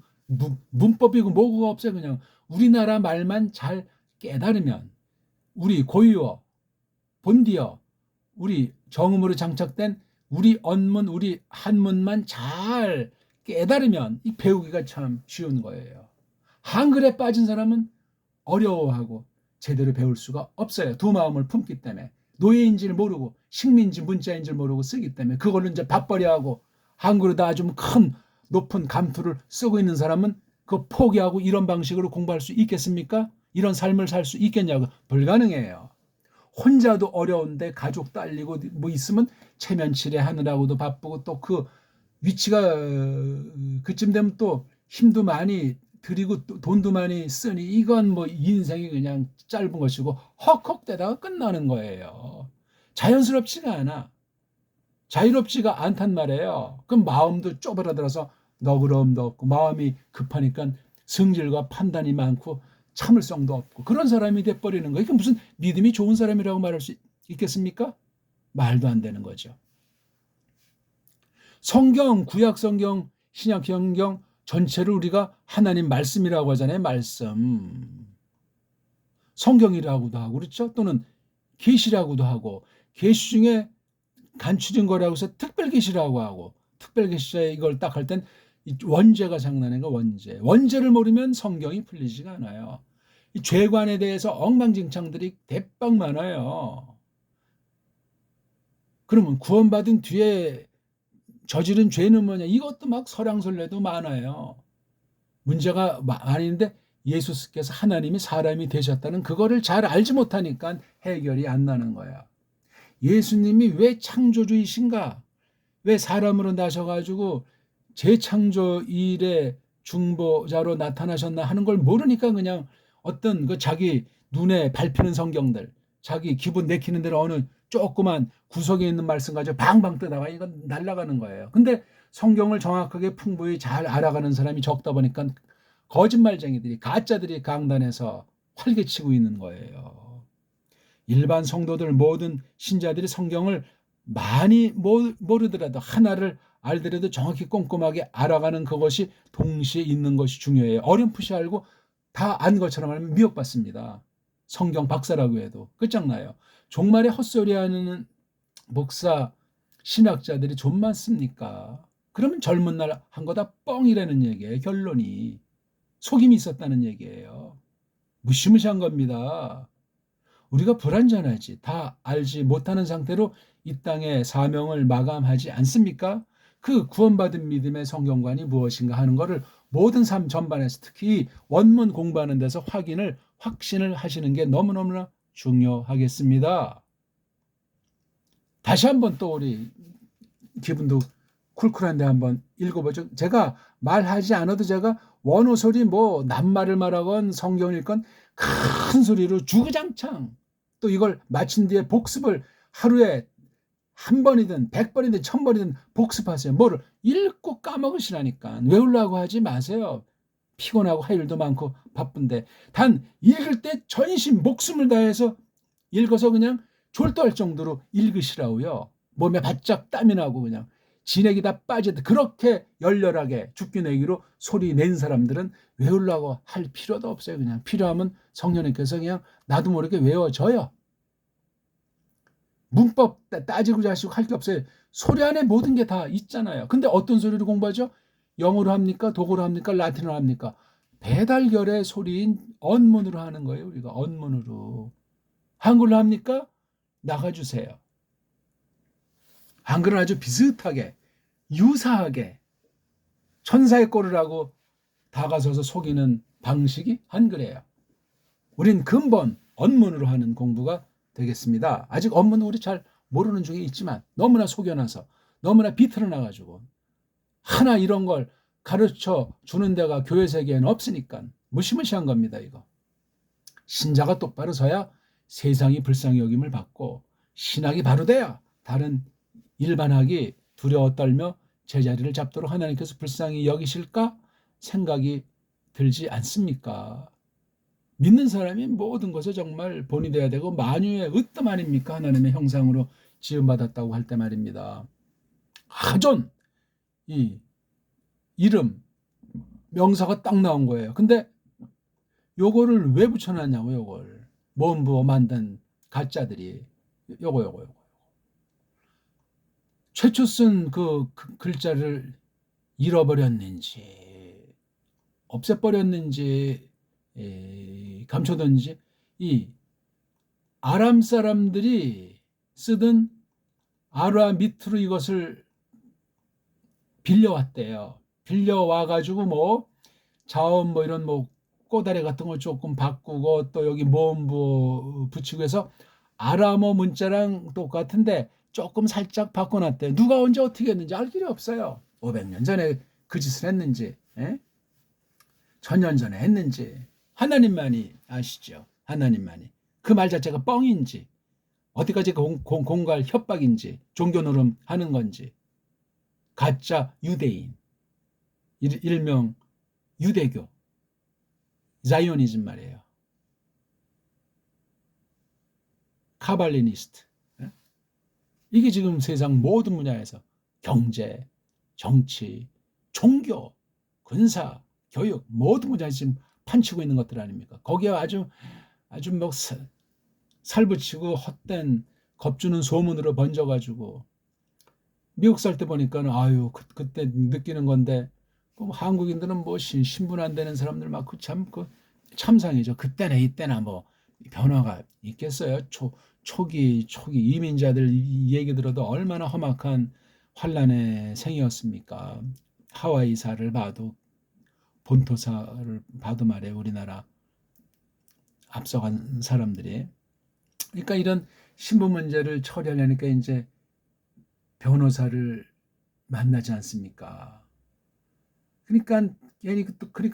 문법이고 뭐가 없어요. 그냥 우리나라 말만 잘 깨달으면 우리 고유어, 본디어, 우리 정음으로 장착된 우리 언문, 우리 한문만 잘 깨달으면 이 배우기가 참 쉬운 거예요. 한글에 빠진 사람은 어려워하고 제대로 배울 수가 없어요. 두 마음을 품기 때문에. 노예인지를 모르고 식민지 문자인지를 모르고 쓰기 때문에 그걸로 이제 밥벌이하고 한글에다 아주 큰 높은 감투를 쓰고 있는 사람은 그거 포기하고 이런 방식으로 공부할 수 있겠습니까? 이런 삶을 살 수 있겠냐고. 불가능해요. 혼자도 어려운데 가족 딸리고 뭐 있으면 체면치레 하느라고도 바쁘고 또 그 위치가 그쯤 되면 또 힘도 많이 들이고 또 돈도 많이 쓰니 이건 뭐 인생이 그냥 짧은 것이고 헉헉대다가 끝나는 거예요. 자연스럽지가 않아. 자유롭지가 않단 말이에요. 그럼 마음도 쪼그라들어서 너그러움도 없고 마음이 급하니까 성질과 판단이 많고 참을성도 없고 그런 사람이 돼버리는 거예요. 이게 무슨 믿음이 좋은 사람이라고 말할 수 있겠습니까? 말도 안 되는 거죠. 성경, 구약 성경, 신약 성경 전체를 우리가 하나님 말씀이라고 하잖아요. 말씀. 성경이라고도 하고 그렇죠? 또는 계시라고도 하고 계시 중에 간추진 거라고 해서 특별계시라고 하고 특별계시에 이걸 딱 할 땐 원죄가 장난인 거 원죄. 원죄를 모르면 성경이 풀리지가 않아요. 이 죄관에 대해서 엉망진창들이 대빵 많아요. 그러면 구원받은 뒤에 저지른 죄는 뭐냐? 이것도 막 설랑설레도 많아요. 문제가 아닌데 예수께서 하나님이 사람이 되셨다는 그거를 잘 알지 못하니까 해결이 안 나는 거야. 예수님이 왜 창조주이신가? 왜 사람으로 나셔가지고 재창조 일의 중보자로 나타나셨나 하는 걸 모르니까 그냥 어떤 그 자기 눈에 밟히는 성경들, 자기 기분 내키는 대로 어느 조그만 구석에 있는 말씀 가지고 방방 뜨다가 이건 날아가는 거예요. 근데 성경을 정확하게 풍부히 잘 알아가는 사람이 적다 보니까 거짓말쟁이들이 가짜들이 강단에서 활개치고 있는 거예요. 일반 성도들 모든 신자들이 성경을 많이 모르더라도 하나를 알더라도 정확히 꼼꼼하게 알아가는 그것이 동시에 있는 것이 중요해요. 어렴풋이 알고 다 안 것처럼 알면 미혹받습니다. 성경 박사라고 해도 끝장나요. 종말에 헛소리하는 목사, 신학자들이 좀 많습니까? 그러면 젊은 날 한 거 다 뻥이라는 얘기예요. 결론이. 속임이 있었다는 얘기예요. 무시무시한 겁니다. 우리가 불완전하지 다 알지 못하는 상태로 이 땅의 사명을 마감하지 않습니까? 그 구원받은 믿음의 성경관이 무엇인가 하는 것을 모든 삶 전반에서 특히 원문 공부하는 데서 확신을 하시는 게 너무너무나 중요하겠습니다. 다시 한번 또 우리 기분도 쿨쿨한데 한번 읽어보죠. 제가 말하지 않아도 제가 원어 소리 뭐 낱말을 말하건 성경 읽건 큰 소리로 주구장창 또 이걸 마친 뒤에 복습을 하루에 한 번이든 100번이든 1000번이든 복습하세요. 뭐를 읽고 까먹으시라니까. 외우려고 하지 마세요. 피곤하고 할 일도 많고 바쁜데 단 읽을 때 전심 목숨을 다해서 읽어서 그냥 졸도할 정도로 읽으시라고요. 몸에 바짝 땀이 나고 그냥 진액이 다 빠지듯 그렇게 열렬하게 죽기 내기로 소리 낸 사람들은 외우려고 할 필요도 없어요. 그냥 필요하면 성령님께서 그냥 나도 모르게 외워져요. 문법 따지고 자시고 할 게 없어요. 소리 안에 모든 게 다 있잖아요. 근데 어떤 소리를 공부하죠? 영어로 합니까? 독어로 합니까? 라틴어로 합니까? 배달결의 소리인 언문으로 하는 거예요. 우리가 언문으로. 한글로 합니까? 나가주세요. 한글은 아주 비슷하게 유사하게 천사의 꼴을 하고 다가서서 속이는 방식이 한글이에요. 우린 근본 언문으로 하는 공부가 되겠습니다. 아직 언문은 우리 잘 모르는 중에 있지만 너무나 속여놔서 너무나 비틀어놔가지고 하나 이런 걸 가르쳐 주는 데가 교회 세계에는 없으니까 무시무시한 겁니다. 이거. 신자가 똑바로 서야 세상이 불쌍히 여김을 받고 신학이 바로 돼야 다른 일반학이 두려워 떨며 제자리를 잡도록 하나님께서 불쌍히 여기실까 생각이 들지 않습니까? 믿는 사람이 모든 것에 정말 본이 되어야 되고 만유의 으뜸 아닙니까? 하나님의 형상으로 지음받았다고 할 때 말입니다. 하존, 이 이름, 명사가 딱 나온 거예요. 근데 요거를 왜 붙여놨냐고, 요걸. 몸부어 만든 가짜들이. 요거. 최초 쓴 그 글자를 잃어버렸는지, 없애버렸는지, 감춰뒀는지, 이 아람 사람들이 쓰던 아라미트로 이것을 빌려왔대요. 빌려와가지고 뭐 자음 뭐 이런 뭐 꼬다리 같은 거 조금 바꾸고 또 여기 모음부 붙이고 해서 아람어 문자랑 똑같은데 조금 살짝 바꿔놨대요. 누가 언제 어떻게 했는지 알 길이 없어요. 500년 전에 그 짓을 했는지, 천년 전에 했는지 하나님만이 아시죠. 하나님만이. 그 말 자체가 뻥인지 어디까지 공갈 협박인지 종교 노름 하는 건지 가짜 유대인 일명 유대교 자이오니즘 말이에요. 카발리니스트. 이게 지금 세상 모든 분야에서 경제, 정치, 종교, 군사, 교육 모든 분야에서 지금 판치고 있는 것들 아닙니까? 거기에 아주 뭐 살붙이고 헛된 겁주는 소문으로 번져가지고 미국 살 때 보니까 아유 그때 느끼는 건데 한국인들은 뭐 신분 안 되는 사람들 많고 참 참상이죠. 그때나 이때나 뭐 변화가 있겠어요. 초기 이민자들 얘기 들어도 얼마나 험악한 환란의 생이었습니까? 하와이사를 봐도 본토사를 봐도 말이에요. 우리나라 앞서간 사람들이. 그러니까 이런 신분 문제를 처리하려니까 이제 변호사를 만나지 않습니까? 그러니까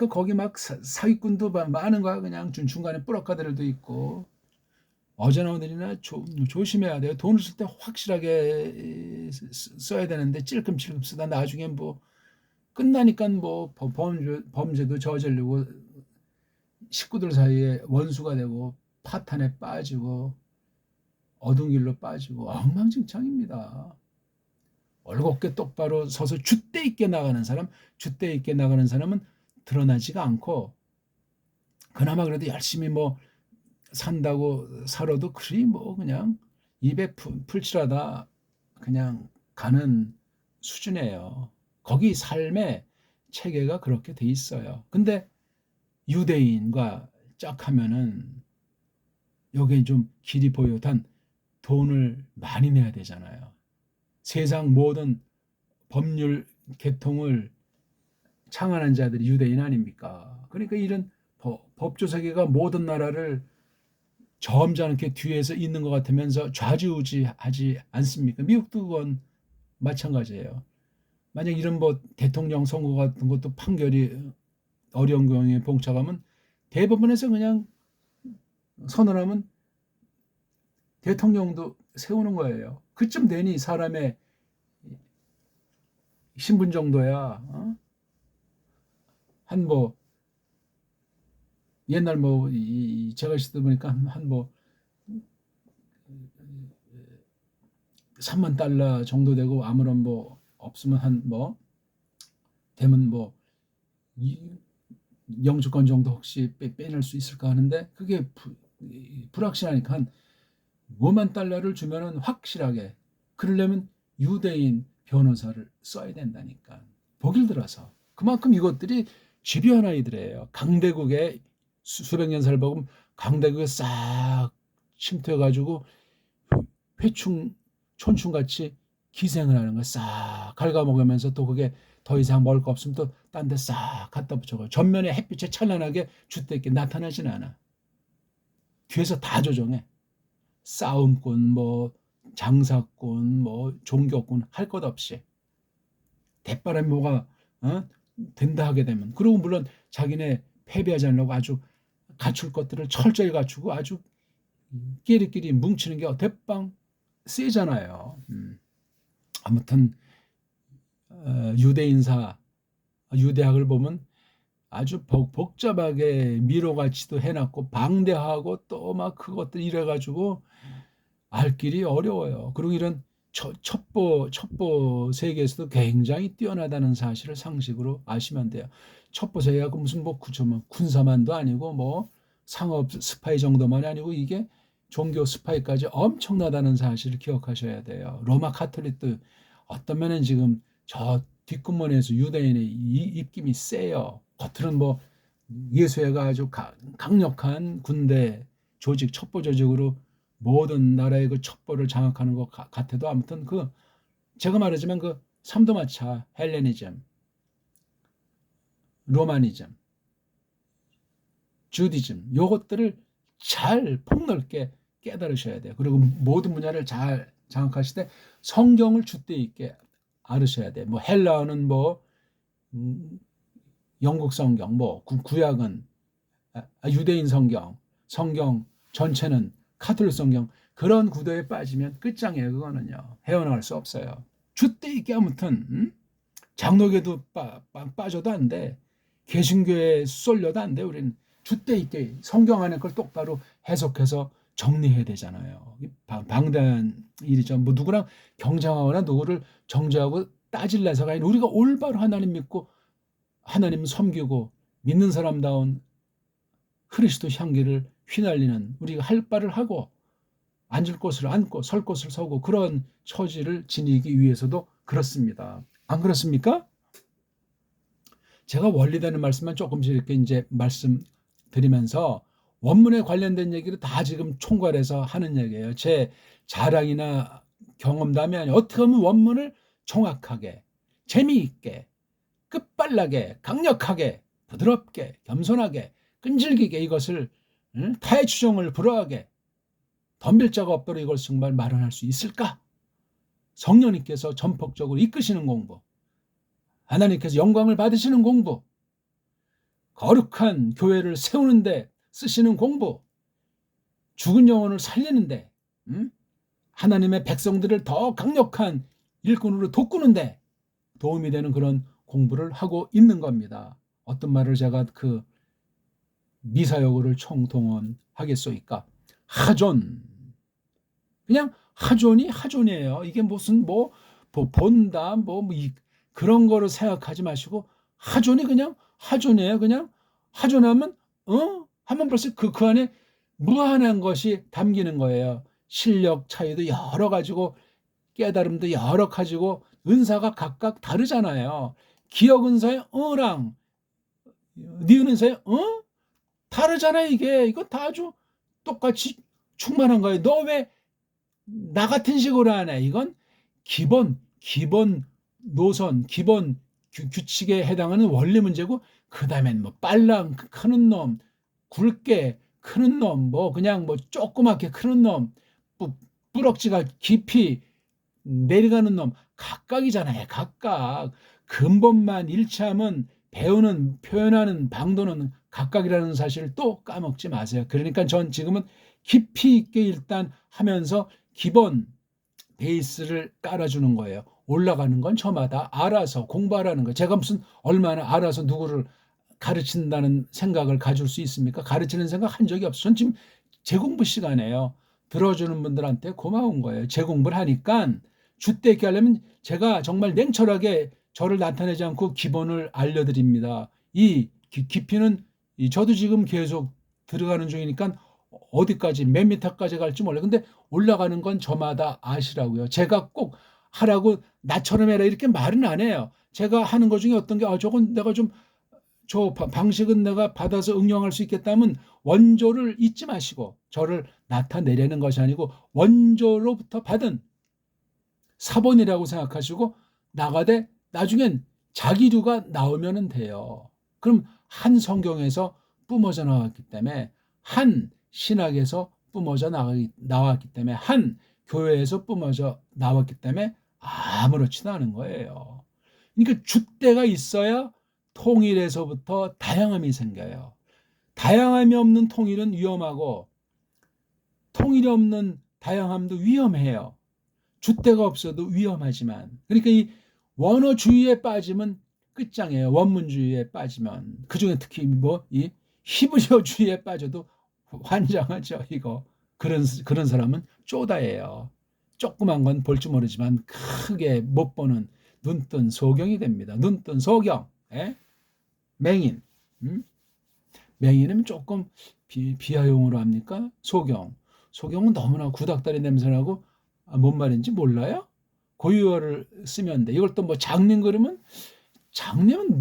거기 막 사기꾼도 많은 거야. 그냥 중간에 뿌락가들도 있고 어제나 오늘이나 조심해야 돼요. 돈을 쓸 때 확실하게 써야 되는데 찔끔찔끔 쓰다 나중에 뭐 끝나니까 뭐 범죄도 저지르고 식구들 사이에 원수가 되고 파탄에 빠지고 어두운 길로 빠지고 엉망진창입니다. 올곧게 똑바로 서서 줏대 있게 나가는 사람은 드러나지가 않고 그나마 그래도 열심히 뭐 산다고 살아도 그리 뭐 그냥 입에 풀칠하다 그냥 가는 수준이에요. 거기 삶의 체계가 그렇게 돼 있어요. 근데 유대인과 짝 하면은 여기에 좀 길이 보여. 단 돈을 많이 내야 되잖아요. 세상 모든 법률 계통을 창안한 자들이 유대인 아닙니까? 그러니까 이런 법조세계가 모든 나라를 점잖게 뒤에서 있는 것 같으면서 좌지우지하지 않습니까? 미국도 그건 마찬가지예요. 만약 이런 뭐 대통령 선거 같은 것도 판결이 어려운 경우에 봉착하면 대법원에서 그냥 선언하면 대통령도 세우는 거예요. 그쯤 되니 사람의 신분 정도야. 한 뭐 옛날 뭐 제가 있을 때 보니까 한 뭐 3만 달러 정도 되고 아무런 뭐 없으면 한 뭐 되면 뭐 영주권 정도 혹시 빼낼 수 있을까 하는데 그게 불확실하니까 한 5만 달러를 주면은 확실하게 그러려면 유대인 변호사를 써야 된다니까. 보길 들어서 그만큼 이것들이 집요한 아이들이에요. 강대국에 수백 년 살아보면 강대국에 싹 침투해가지고 회충 촌충같이 기생을 하는 거야. 싹 갉아먹으면서 또 그게 더 이상 먹을 거 없으면 또 딴 데 싹 갖다 붙여가지고 전면에 햇빛에 찬란하게 주택에 나타나지는 않아. 뒤에서 다 조정해. 싸움꾼, 뭐 장사꾼, 뭐 종교꾼 할 것 없이 대바람이 뭐가 된다 하게 되면, 그리고 물론 자기네 패배하지 않으려고 아주 갖출 것들을 철저히 갖추고 아주 끼리끼리 뭉치는 게 대빵 세잖아요. 아무튼 유대인사, 유대학을 보면 아주 복잡하게 미로같이도 해놨고 방대하고 또 막 그것들 이래가지고 알 길이 어려워요. 그리고 이런 첩보 세계에서도 굉장히 뛰어나다는 사실을 상식으로 아시면 돼요. 첩보 세계가 무슨 뭐 군사만도 아니고 뭐 상업 스파이 정도만이 아니고 이게 종교 스파이까지 엄청나다는 사실을 기억하셔야 돼요. 로마 카톨릭도 어떤 면은 지금 저 뒷구멍에서 유대인의 입김이 세요. 겉으로는 뭐 예수회가 아주 강력한 군대 조직, 첩보 조직으로 모든 나라의 그 첩보를 장악하는 것 같아도 아무튼 그 제가 말하자면 그 삼도마차, 헬레니즘, 로마니즘, 주디즘 요것들을 잘 폭넓게 깨달으셔야 돼요. 그리고 모든 분야를 잘 장악하실 때 성경을 줏대 있게 알으셔야 돼요. 뭐 헬라어는 뭐 영국 성경, 뭐 구약은 유대인 성경 전체는 카톨릭 성경, 그런 구도에 빠지면 끝장이에요. 그거는요. 헤어나올 수 없어요. 줏대 있게 아무튼 장로교도 빠져도 안 돼. 개신교에 쏠려도 안 돼. 우리는 줏대 있게 성경 안에 걸 똑바로 해석해서 정리해야 되잖아요. 방대한 일이죠. 뭐 누구랑 경쟁하거나 누구를 정죄하고 따질래서가 아니라 우리가 올바로 하나님 믿고 하나님 섬기고 믿는 사람다운 그리스도 향기를 휘날리는, 우리가 할 바를 하고 앉을 곳을 앉고 설 곳을 서고 그런 처지를 지니기 위해서도 그렇습니다. 안 그렇습니까? 제가 원리되는 말씀만 조금씩 이렇게 이제 말씀드리면서 원문에 관련된 얘기를 다 지금 총괄해서 하는 얘기예요. 제 자랑이나 경험담이 아니에요. 어떻게 하면 원문을 정확하게, 재미있게, 끝발나게, 강력하게, 부드럽게, 겸손하게, 끈질기게 이것을 타의 추종을 불허하게 덤빌 자가 없도록 이걸 정말 마련할 수 있을까? 성령님께서 전폭적으로 이끄시는 공부, 하나님께서 영광을 받으시는 공부, 거룩한 교회를 세우는데 쓰시는 공부, 죽은 영혼을 살리는데 하나님의 백성들을 더 강력한 일꾼으로 돋구는데 도움이 되는 그런 공부를 하고 있는 겁니다. 어떤 말을 제가 그 미사여구를 총동원하겠소이까? 하존. 그냥 하존이 하존이에요. 이게 무슨 뭐 본다 그런 거로 생각하지 마시고 하존이 그냥 하존이에요. 그냥 하존하면 하면 벌써 그 안에 무한한 것이 담기는 거예요. 실력 차이도 여러 가지고 깨달음도 여러 가지고 은사가 각각 다르잖아요. 기억 은사의 랑 니은 은사의 다르잖아요. 이거 다 아주 똑같이 충만한 거예요. 너 왜 나 같은 식으로 하네? 이건 기본 노선, 기본 규칙에 해당하는 원리 문제고, 그 다음엔 뭐 빨랑 크는 놈, 굵게 크는 놈, 뭐 그냥 뭐 조그맣게 크는 놈, 뿌럭지가 깊이 내려가는 놈, 각각이잖아요. 각각. 근본만 일치하면 배우는, 표현하는 방도는 각각이라는 사실을 또 까먹지 마세요. 그러니까 전 지금은 깊이 있게 일단 하면서 기본 베이스를 깔아주는 거예요. 올라가는 건 저마다 알아서 공부하라는 거예요. 제가 무슨 얼마나 알아서 누구를 가르친다는 생각을 가질 수 있습니까? 가르치는 생각 한 적이 없어요. 전 지금 재공부 시간이에요. 들어주는 분들한테 고마운 거예요. 재공부를 하니까 줏대 있게 하려면 제가 정말 냉철하게 저를 나타내지 않고 기본을 알려드립니다. 이 깊이는 저도 지금 계속 들어가는 중이니까 어디까지 몇 미터까지 갈지 몰라요. 근데 올라가는 건 저마다 아시라고요. 제가 꼭 하라고 나처럼 해라 이렇게 말은 안 해요. 제가 하는 것 중에 어떤 게 저건 내가 좀 저 방식은 내가 받아서 응용할 수 있겠다면 원조를 잊지 마시고 저를 나타내려는 것이 아니고 원조로부터 받은 사본이라고 생각하시고 나가되 나중엔 자기류가 나오면 돼요. 그럼 한 성경에서 뿜어져 나왔기 때문에, 한 신학에서 뿜어져 나왔기 때문에, 한 교회에서 뿜어져 나왔기 때문에 아무렇지도 않은 거예요. 그러니까 줏대가 있어야 통일에서부터 다양함이 생겨요. 다양함이 없는 통일은 위험하고 통일이 없는 다양함도 위험해요. 줏대가 없어도 위험하지만. 그러니까 이 원어주의에 빠지면 끝장이에요. 원문주의에 빠지면. 그중에 특히 이 히브리어주의에 빠져도 환장하죠. 이거. 그런 사람은 쪼다예요. 조그만 건 볼 줄 모르지만 크게 못 보는 눈뜬 소경이 됩니다. 눈뜬 소경. 예? 맹인. 맹인은 조금 비하용으로 합니까? 소경. 소경은 너무나 구닥다리 냄새나고 뭔 말인지 몰라요? 고유어를 쓰면 돼. 이걸 또 뭐 장님 그러면 장님은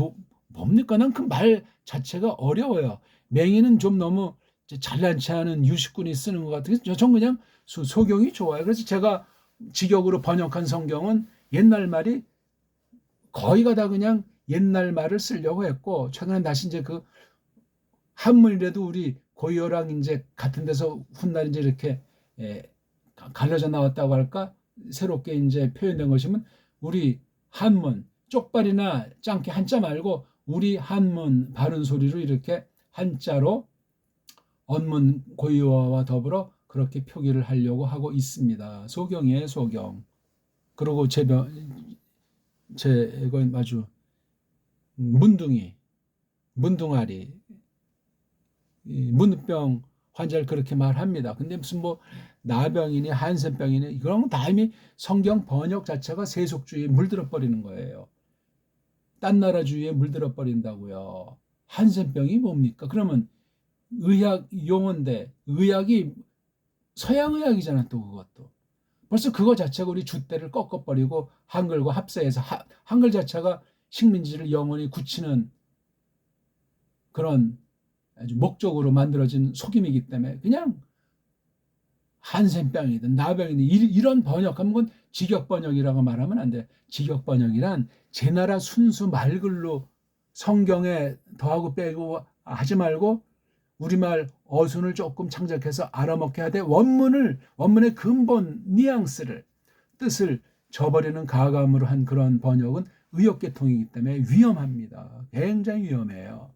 뭡니까? 난 그 말 자체가 어려워요. 맹인은 좀 너무 잘난 체 하는 유식군이 쓰는 것 같아요. 전 그냥 소경이 좋아요. 그래서 제가 직역으로 번역한 성경은 옛날 말이 거의가 다 그냥 옛날 말을 쓰려고 했고, 최근에 다시 이제 그 한문이라도 우리 고유어랑 이제 같은 데서 훗날 이제 이렇게 갈려져 나왔다고 할까? 새롭게 이제 표현된 것이면 우리 한문 쪽발이나 짱게 한자 말고 우리 한문 바른 소리로 이렇게 한자로 언문 고유어와 더불어 그렇게 표기를 하려고 하고 있습니다. 소경이에요, 소경. 그리고 이건 아주 문둥아리, 문병 환자를 그렇게 말합니다. 근데 무슨 뭐 나병이니 한센병이니 그런 건 다 이미 성경 번역 자체가 세속주의에 물들어 버리는 거예요. 딴 나라주의에 물들어 버린다고요. 한센병이 뭡니까? 그러면 의학 용어인데 의학이 서양의학이잖아. 또 그것도 벌써 그거 자체가 우리 줏대를 꺾어버리고 한글과 합세해서 한글 자체가 식민지를 영원히 굳히는 그런 아주 목적으로 만들어진 속임이기 때문에 그냥 한센병이든 나병이든 이런 번역하면 그건 직역번역이라고 말하면 안 돼. 직역번역이란 제 나라 순수 말글로 성경에 더하고 빼고 하지 말고 우리말 어순을 조금 창작해서 알아먹게 하되 원문의 근본 뉘앙스를 뜻을 저버리는 가감으로 한 그런 번역은 의역계통이기 때문에 위험합니다. 굉장히 위험해요.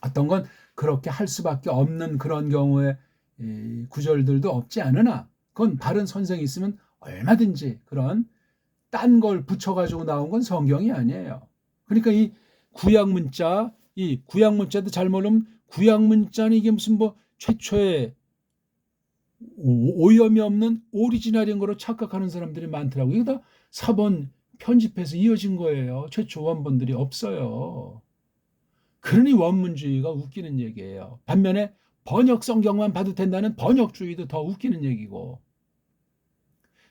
어떤 건 그렇게 할 수밖에 없는 그런 경우에 구절들도 없지 않으나 그건 바른 선생이 있으면 얼마든지 그런 딴 걸 붙여가지고 나온 건 성경이 아니에요. 그러니까 이 구약 문자도 잘 모르면 구약 문자는 이게 무슨 뭐 최초의 오염이 없는 오리지널인 거로 착각하는 사람들이 많더라고요. 이거 다 사본 편집해서 이어진 거예요. 최초 원본들이 없어요. 그러니 원문주의가 웃기는 얘기예요. 반면에 번역 성경만 봐도 된다는 번역주의도 더 웃기는 얘기고,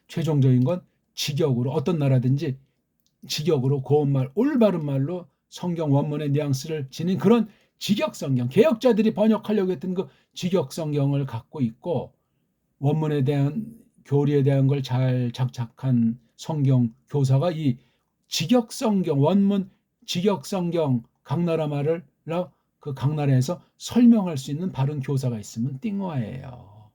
최종적인 건 직역으로 어떤 나라든지 직역으로 고운 말 올바른 말로 성경 원문의 뉘앙스를 지닌 그런 직역 성경, 개혁자들이 번역하려고 했던 그 직역 성경을 갖고 있고 원문에 대한 교리에 대한 걸 잘 작작한 성경 교사가 이 직역 성경 원문 직역 성경 각 나라 말을 그 각 나라에서 설명할 수 있는 바른 교사가 있으면 띵화예요.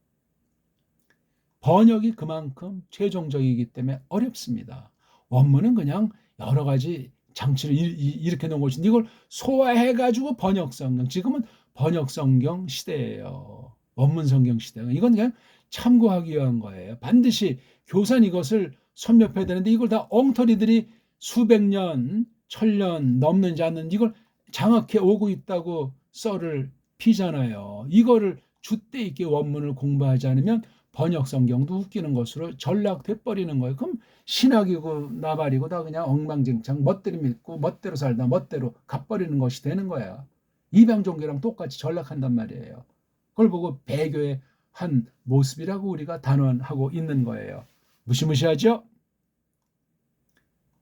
번역이 그만큼 최종적이기 때문에 어렵습니다. 원문은 그냥 여러 가지 장치를 이렇게 놓은 것인데 이걸 소화해가지고 번역성경, 지금은 번역성경 시대예요. 원문성경 시대가. 이건 그냥 참고하기 위한 거예요. 반드시 교사는 이것을 섭렵해야 되는데 이걸 다 엉터리들이 수백 년, 천년 넘는지 않는지 이걸 장악해 오고 있다고 썰을 피잖아요. 이거를 줏대 있게 원문을 공부하지 않으면 번역 성경도 웃기는 것으로 전락돼 버리는 거예요. 그럼 신학이고 나발이고 다 그냥 엉망진창 멋대로 믿고 멋대로 살다 멋대로 갚버리는 것이 되는 거야. 이방 종교랑 똑같이 전락한단 말이에요. 그걸 보고 배교의 한 모습이라고 우리가 단언하고 있는 거예요. 무시무시하죠?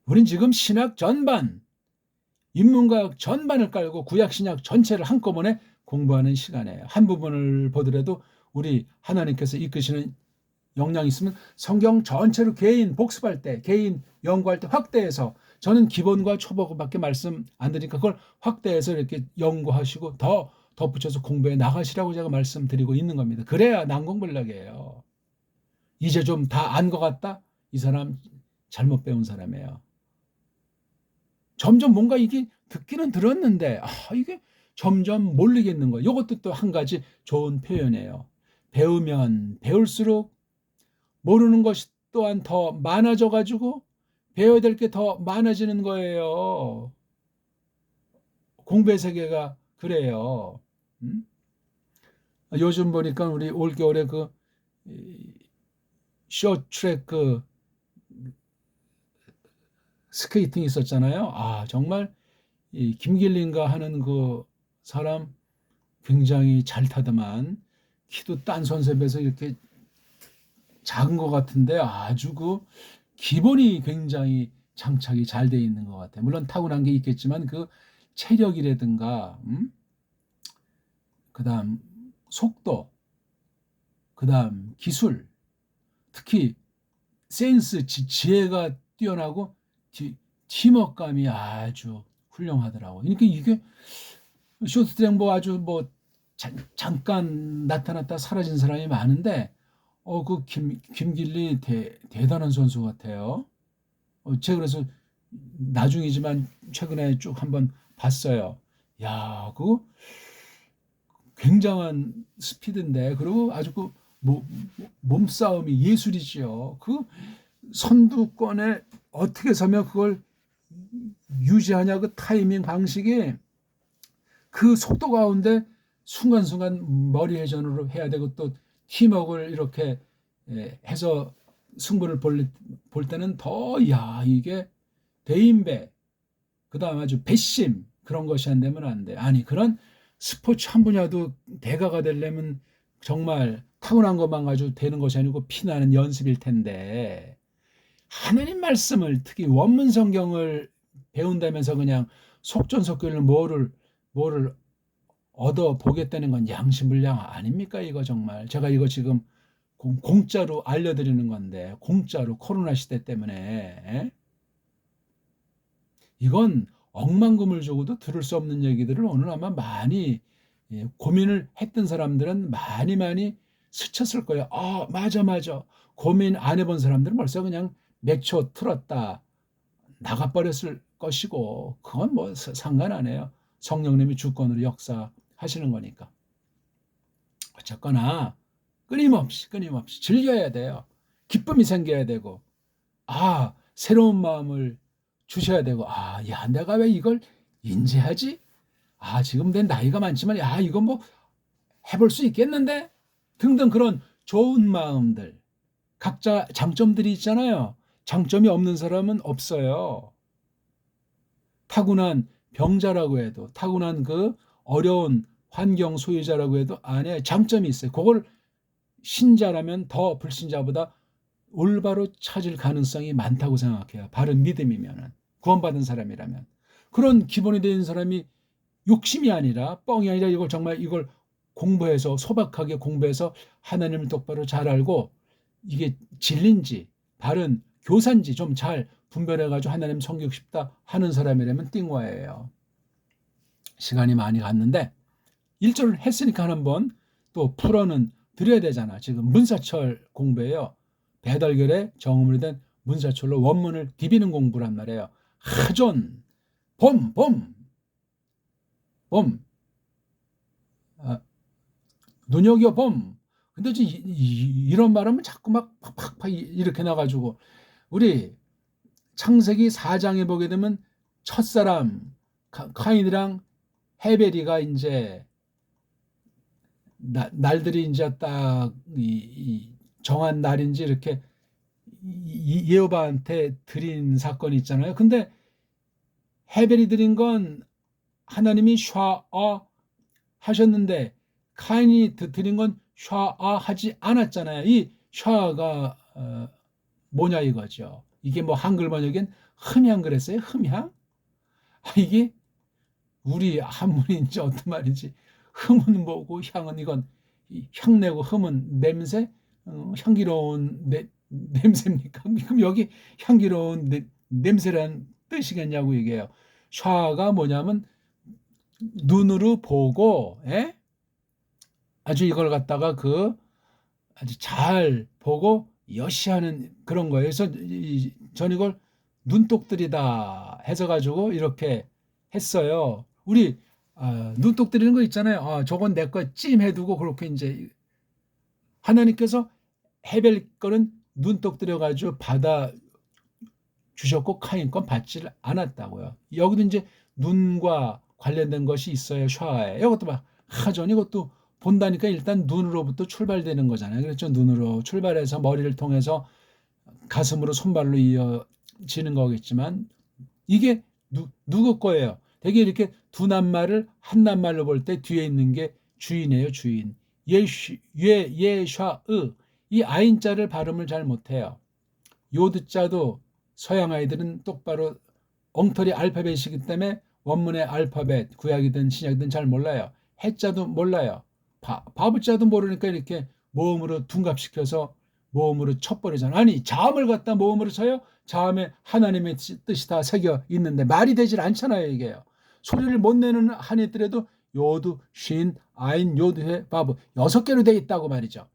우린 지금 신학 전반, 인문과학 전반을 깔고 구약 신약 전체를 한꺼번에 공부하는 시간이에요. 한 부분을 보더라도 우리 하나님께서 이끄시는 역량이 있으면 성경 전체로 개인 복습할 때, 개인 연구할 때 확대해서, 저는 기본과 초보밖에 말씀 안 드리니까 그걸 확대해서 이렇게 연구하시고 더 덧붙여서 공부해 나가시라고 제가 말씀드리고 있는 겁니다. 그래야 난공불락이에요. 이제 좀 다 안 것 같다? 이 사람 잘못 배운 사람이에요. 점점 뭔가 이게 듣기는 들었는데 이게 점점 몰리겠는 거예요. 이것도 또 한 가지 좋은 표현이에요. 배우면 배울수록 모르는 것이 또한 더 많아져 가지고 배워야 될 게 더 많아지는 거예요. 공부의 세계가 그래요. 요즘 보니까 우리 올겨울에 그 쇼트트랙 그 스케이팅 있었잖아요. 정말 이 김길린가 하는 그 사람 굉장히 잘 타더만, 키도 딴 선수에 비해서 이렇게 작은 것 같은데 아주 그 기본이 굉장히 장착이 잘 돼 있는 것 같아요. 물론 타고난 게 있겠지만 그 체력이라든가 그다음 속도, 그다음 기술, 특히 센스, 지혜가 뛰어나고 팀워크감이 아주 훌륭하더라고요. 그러니까 이게 쇼트트랙 뭐 아주 뭐 잠깐 나타났다 사라진 사람이 많은데 그 김길리 대단한 선수 같아요. 제가 그래서 나중이지만 최근에 쭉 한번 봤어요. 야, 그거 굉장한 스피드인데, 그리고 아주 그 몸싸움이 예술이지요. 그 선두권에 어떻게 서면 그걸 유지하냐, 그 타이밍 방식이 그 속도 가운데 순간순간 머리 회전으로 해야 되고 또 팀워크를 이렇게 해서 승부를 볼 때는 이게 대인배, 그다음 아주 배심, 그런 것이 안 되면 안 돼. 아니, 그런 스포츠 한 분야도 대가가 되려면 정말 타고난 것만 가지고 되는 것이 아니고 피나는 연습일 텐데, 하느님 말씀을, 특히 원문 성경을 배운다면서 그냥 속전속결로 뭐를 얻어 보겠다는 건 양심불량 아닙니까? 이거 정말 제가 이거 지금 공짜로 알려드리는 건데, 공짜로 코로나 시대 때문에 이건 억만금을 주고도 들을 수 없는 얘기들을 오늘 아마 많이 고민을 했던 사람들은 많이 스쳤을 거예요. 맞아. 고민 안 해본 사람들은 벌써 그냥 몇 초 틀었다 나가버렸을 것이고, 그건 뭐 상관 안 해요. 성령님이 주권으로 역사하시는 거니까. 어쨌거나 끊임없이 즐겨야 돼요. 기쁨이 생겨야 되고, 새로운 마음을 주셔야 되고, 야, 내가 왜 이걸 인지하지? 지금 내 나이가 많지만, 이거 뭐 해볼 수 있겠는데? 등등 그런 좋은 마음들. 각자 장점들이 있잖아요. 장점이 없는 사람은 없어요. 타고난 병자라고 해도, 타고난 그 어려운 환경 소유자라고 해도 안에 장점이 있어요. 그걸 신자라면 더 불신자보다 올바로 찾을 가능성이 많다고 생각해요. 바른 믿음이면은, 구원받은 사람이라면. 그런 기본이 된 사람이 욕심이 아니라, 뻥이 아니라 이걸 공부해서, 소박하게 공부해서 하나님을 똑바로 잘 알고 이게 진리인지 바른 교사인지 좀 잘 분별해가지고 하나님 섬기고 싶다 하는 사람이라면 띵화예요. 시간이 많이 갔는데 1절을 했으니까 한번 또 풀어는 드려야 되잖아. 지금 문사철 공부예요. 배달결에 정음으로 된 문사철로 원문을 디비는 공부란 말이에요. 하존, 봄, 눈여겨 봄. 근데 이런 말하면 자꾸 막 팍팍 이렇게 나가지고, 우리 창세기 4장에 보게 되면 첫사람 카인이랑 헤벨이가 이제 날들이 이제 딱 정한 날인지 이렇게 예호바한테 드린 사건이 있잖아요. 근데 헤벨이 드린 건 하나님이 샤아 하셨는데 카인이 드린 건 샤아 하지 않았잖아요. 이 샤아가 뭐냐 이거죠. 이게 뭐 한글 번역엔 흠향 그랬어요. 흠향? 이게 우리 한문이 이제 어떤 말인지, 흠은 뭐고 향은 이건 향내고 흠은 냄새, 향기로운 냄새입니까? 그럼 여기 향기로운 냄새라는 뜻이겠냐고 얘기해요. 샤가 뭐냐면 눈으로 보고, 아주 이걸 갖다가 아주 잘 보고 여시하는 그런 거예요. 그래서 전 이걸 눈독들이다 해서 가지고 이렇게 했어요. 우리 눈독 들이는 거 있잖아요. 저건 내 거 찜해두고 그렇게 이제 하나님께서 헤벨 거는 눈독 들여가지고 받아 주셨고 카인 건 받지 않았다고요. 여기도 이제 눈과 관련된 것이 있어요. 샤에 이것도 막 하전 이것도 본다니까 일단 눈으로부터 출발되는 거잖아요. 그렇죠. 눈으로 출발해서 머리를 통해서 가슴으로 손발로 이어지는 거겠지만 이게 누구 거예요? 되게 이렇게 두 낱말을 한 낱말로 볼 때 뒤에 있는 게 주인이에요. 주인. 예샤의 이 아인자를 발음을 잘 못해요. 요드자도 서양 아이들은 똑바로 엉터리 알파벳이기 때문에 원문의 알파벳 구약이든 신약이든 잘 몰라요. 해자도 몰라요. 바브자도 모르니까 이렇게 모음으로 둔갑시켜서 모음으로 쳐버리잖아. 아니 자음을 갖다 모음으로 쳐요? 자음에 하나님의 뜻이 다 새겨 있는데 말이 되질 않잖아요. 이게요. 소리를 못 내는 한이 있더라도 요드, 쉰, 아인, 요드해, 바브 6개로 돼 있다고 말이죠.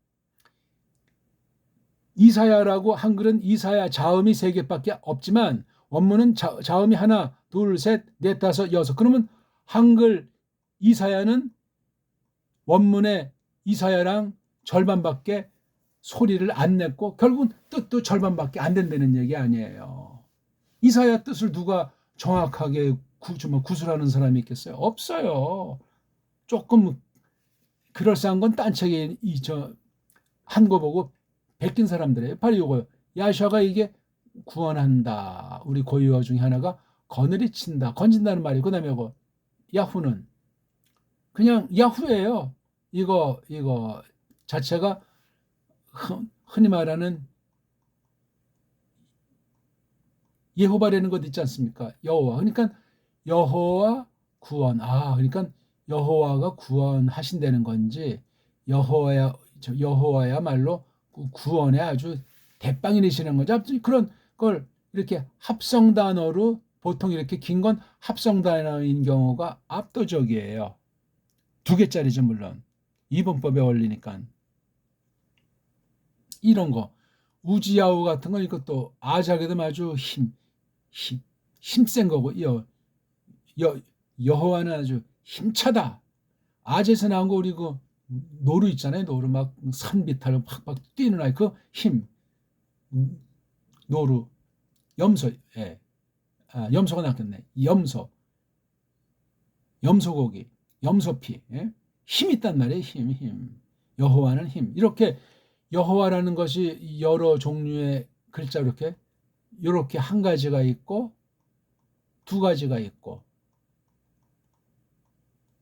이사야라고 한글은 이사야 자음이 3개밖에 없지만 원문은 자음이 하나, 둘, 셋, 넷, 다섯, 여섯. 그러면 한글 이사야는 원문의 이사야랑 절반밖에 소리를 안 냈고 결국은 뜻도 절반밖에 안 된다는 얘기 아니에요. 이사야 뜻을 누가 정확하게 구술하는 사람이 있겠어요? 없어요. 조금 그럴싸한 건 딴 책에 한 거 보고 베낀 사람들이에요. 바로 이거요. 야샤가 이게 구원한다. 우리 고유어 중에 하나가 거느리 친다. 건진다는 말이고 그다음에 이거 야후는 그냥 야후예요. 이거 자체가 흔히 말하는 예호바라는 것 있지 않습니까? 여호와. 그러니까 여호와 구원. 그러니까 여호와가 구원하신다는 건지 여호와야말로 구원에 아주 대빵이시는 거죠. 그런 걸 이렇게 합성 단어로 보통 이렇게 긴 건 합성 단어인 경우가 압도적이에요. 2개짜리죠, 물론. 이분법에 올리니까. 이런 거. 우지야우 같은 건 이것도 아작에도 아주 힘센 거고, 여호와는 아주 힘차다. 아재에서 나온 거 우리 노루 있잖아요. 노루 막 산비탈로 팍팍 뛰는 아이 그 힘. 노루. 염소. 예. 염소가 낚였네. 염소고기. 염소피. 예? 힘 있단 말이에요. 힘. 여호와는 힘. 이렇게 여호와라는 것이 여러 종류의 글자 이렇게 한 가지가 있고 2가지가 있고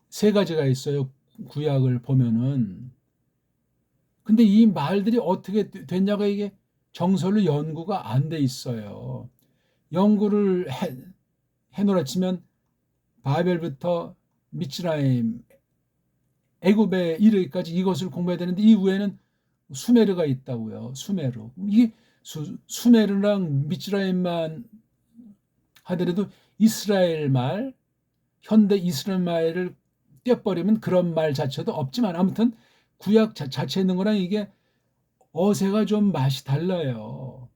3가지가 있어요. 구약을 보면은. 근데 이 말들이 어떻게 됐냐가 이게 정설로 연구가 안 돼 있어요. 연구를 해놓으라 치면 바벨부터 미츠라임, 애굽에 이르기까지 이것을 공부해야 되는데 이후에는 수메르가 있다고요. 수메르. 이게 수메르랑 미츠라임만 하더라도 이스라엘 말, 현대 이스라엘 말을 떼버리면 그런 말 자체도 없지만 아무튼 구약 자체에 있는 거랑 이게 어세가 좀 맛이 달라요.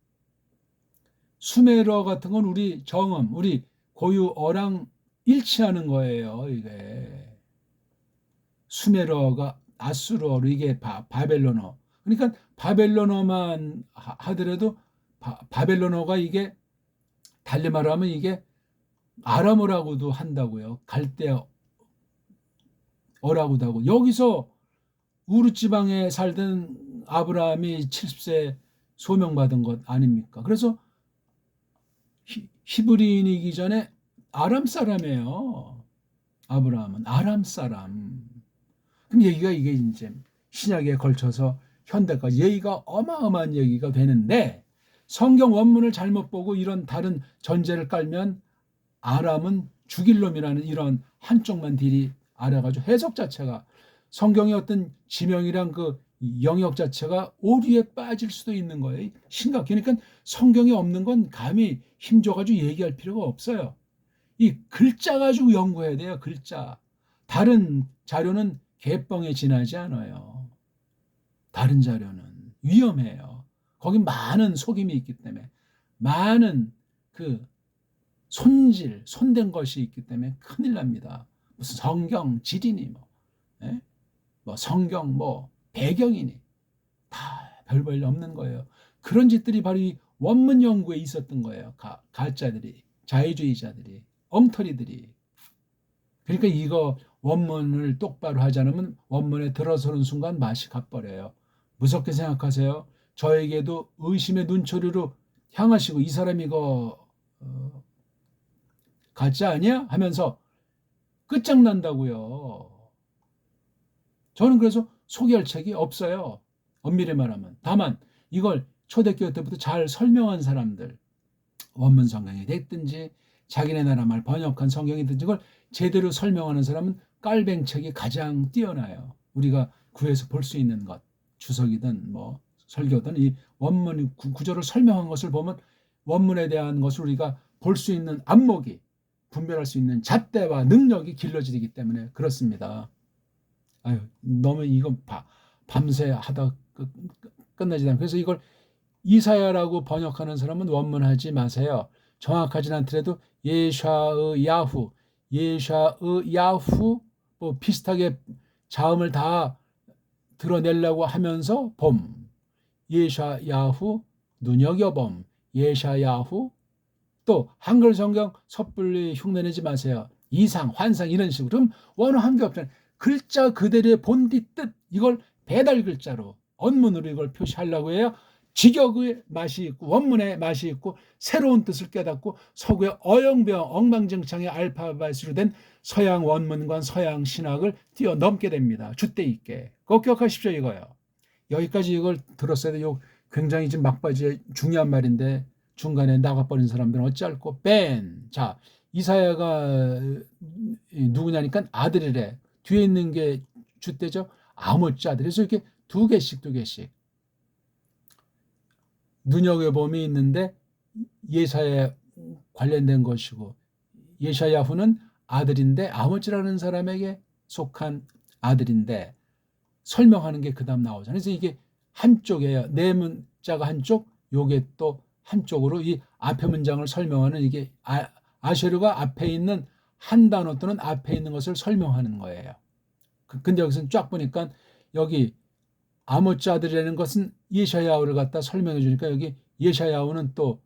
수메르어 같은 건 우리 정음, 우리 고유어랑 일치하는 거예요. 이게 수메르어가 아수르어로 이게 바벨론어. 그러니까 바벨론어만 하더라도 바벨론어가 이게 달리 말하면 이게 아람어라고도 한다고요. 갈대어라고도 하고 여기서 우르 지방에 살던 아브라함이 70세 소명받은 것 아닙니까? 그래서 히브리인이기 전에 아람 사람이에요. 아브라함은 아람 사람. 그럼 얘기가 이게 이제 신약에 걸쳐서 현대까지 얘기가 어마어마한 얘기가 되는데 성경 원문을 잘못 보고 이런 다른 전제를 깔면 아람은 죽일 놈이라는 이런 한쪽만 딜이 알아가지고 해석 자체가 성경의 어떤 지명이랑 그 영역 자체가 오류에 빠질 수도 있는 거예요. 심각해. 그러니까 성경이 없는 건 감히 힘줘가지고 얘기할 필요가 없어요. 이 글자 가지고 연구해야 돼요. 글자. 다른 자료는 개뻥에 지나지 않아요. 다른 자료는 위험해요. 거기 많은 속임이 있기 때문에 많은 그 손댄 것이 있기 때문에 큰일 납니다. 무슨 성경 지리니 뭐 성경 뭐 배경이니 다 별 볼 일 없는 거예요. 그런 짓들이 바로 이 원문 연구에 있었던 거예요. 가짜들이, 자유주의자들이, 엉터리들이. 그러니까 이거 원문을 똑바로 하지 않으면 원문에 들어서는 순간 맛이 가버려요. 무섭게 생각하세요. 저에게도 의심의 눈초리로 향하시고 이 사람이 이거 가짜 아니야? 하면서 끝장난다고요. 저는 그래서 소개할 책이 없어요. 엄밀히 말하면. 다만 이걸 초대교회 때부터 잘 설명한 사람들, 원문 성경이 됐든지 자기네 나라 말 번역한 성경이든지 이걸 제대로 설명하는 사람은 깔뱅책이 가장 뛰어나요. 우리가 구해서 볼 수 있는 것, 주석이든 뭐 설교든 이 원문 구조를 설명한 것을 보면 원문에 대한 것을 우리가 볼 수 있는 안목이, 분별할 수 있는 잣대와 능력이 길러지기 때문에 그렇습니다. 아유, 너무 이건 밤새 하다 끝나지 않고. 그래서 이걸 이사야라고 번역하는 사람은 원문하지 마세요. 정확하진 않더라도 예샤의 야후 뭐 비슷하게 자음을 다 드러내려고 하면서 봄, 예샤야후, 눈여겨봄, 예샤야후. 또 한글 성경 섣불리 흉내내지 마세요. 이상, 환상 이런 식으로. 그럼 원어한 게 없잖아요. 글자 그대로의 본디 뜻, 이걸 배달 글자로 언문으로 이걸 표시하려고 해요. 직역의 맛이 있고 원문의 맛이 있고 새로운 뜻을 깨닫고 서구의 어영부영 엉망진창의 알파벳으로 된 서양 원문과 서양 신학을 뛰어넘게 됩니다. 줏대 있게. 꼭 기억하십시오. 이거요. 여기까지 이걸 들었어야 돼요. 굉장히 지금 막바지에 중요한 말인데 중간에 나가버린 사람들은 어찌할꼬 뺀. 자, 이사야가 누구냐니까 아들이래. 뒤에 있는 게 줏대죠. 아모츠 아들. 그래서 이렇게 두 개씩 눈여겨봄이 있는데 예사야에 관련된 것이고 예샤야후는 아들인데 아모츠라는 사람에게 속한 아들인데 설명하는 게 그 다음 나오잖아요. 그래서 이게 한쪽이에요. 네 문자가 한쪽, 요게 또 한쪽으로 이 앞에 문장을 설명하는 이게 아쉐르가 앞에 있는 한 단어 또는 앞에 있는 것을 설명하는 거예요. 근데 여기서는 쫙 보니까 여기 아모츠 아들이라는 것은 예샤야후를 갖다 설명해 주니까 여기 예샤야후는 또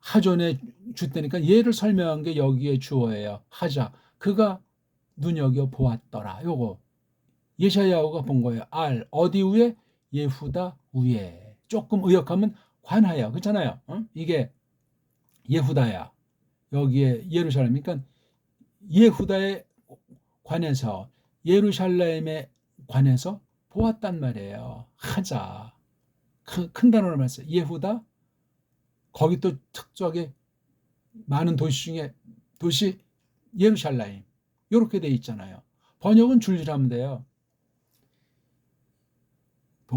하존의 줏대니까 얘를 설명한 게 여기에 주어예요. 하자. 그가 눈여겨 보았더라. 요거 예샤야후가 본 거예요. 어디 위에? 예후다 위에. 조금 의역하면 관하여. 그렇잖아요. 이게 예후다야. 여기에 예루살렘. 그러니까 예후다에 관해서 예루살렘에 관해서 보았단 말이에요. 하자. 큰 단어를 말했어요. 예후다. 거기 또 특수하게 많은 도시 중에 도시 예루살렘. 이렇게 돼 있잖아요. 번역은 줄줄하면 돼요.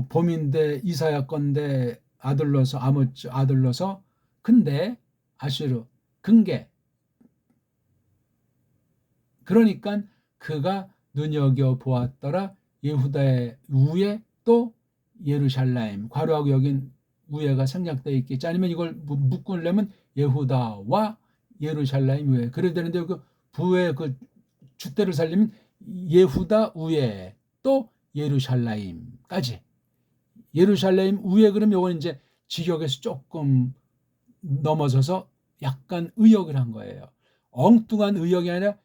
봄인데 이사야 건데 아들러서 아모츠 아들러서 근데 아슈르 근게. 그러니까 그가 눈여겨 보았더라. 예후다의 우에 또 예루살렘 괄호하고 여긴 우에가 생략되어 있겠지. 아니면 이걸 묶으려면 예후다와 예루살렘 우에. 그래야 되는데 그 부의 그 줏대를 살리면 예후다 우에 또 예루살렘까지. 예루살렘 우에 그러면 요건 이제 직역에서 조금 넘어서서 약간 의역을 한 거예요. 엉뚱한 의역이 아니라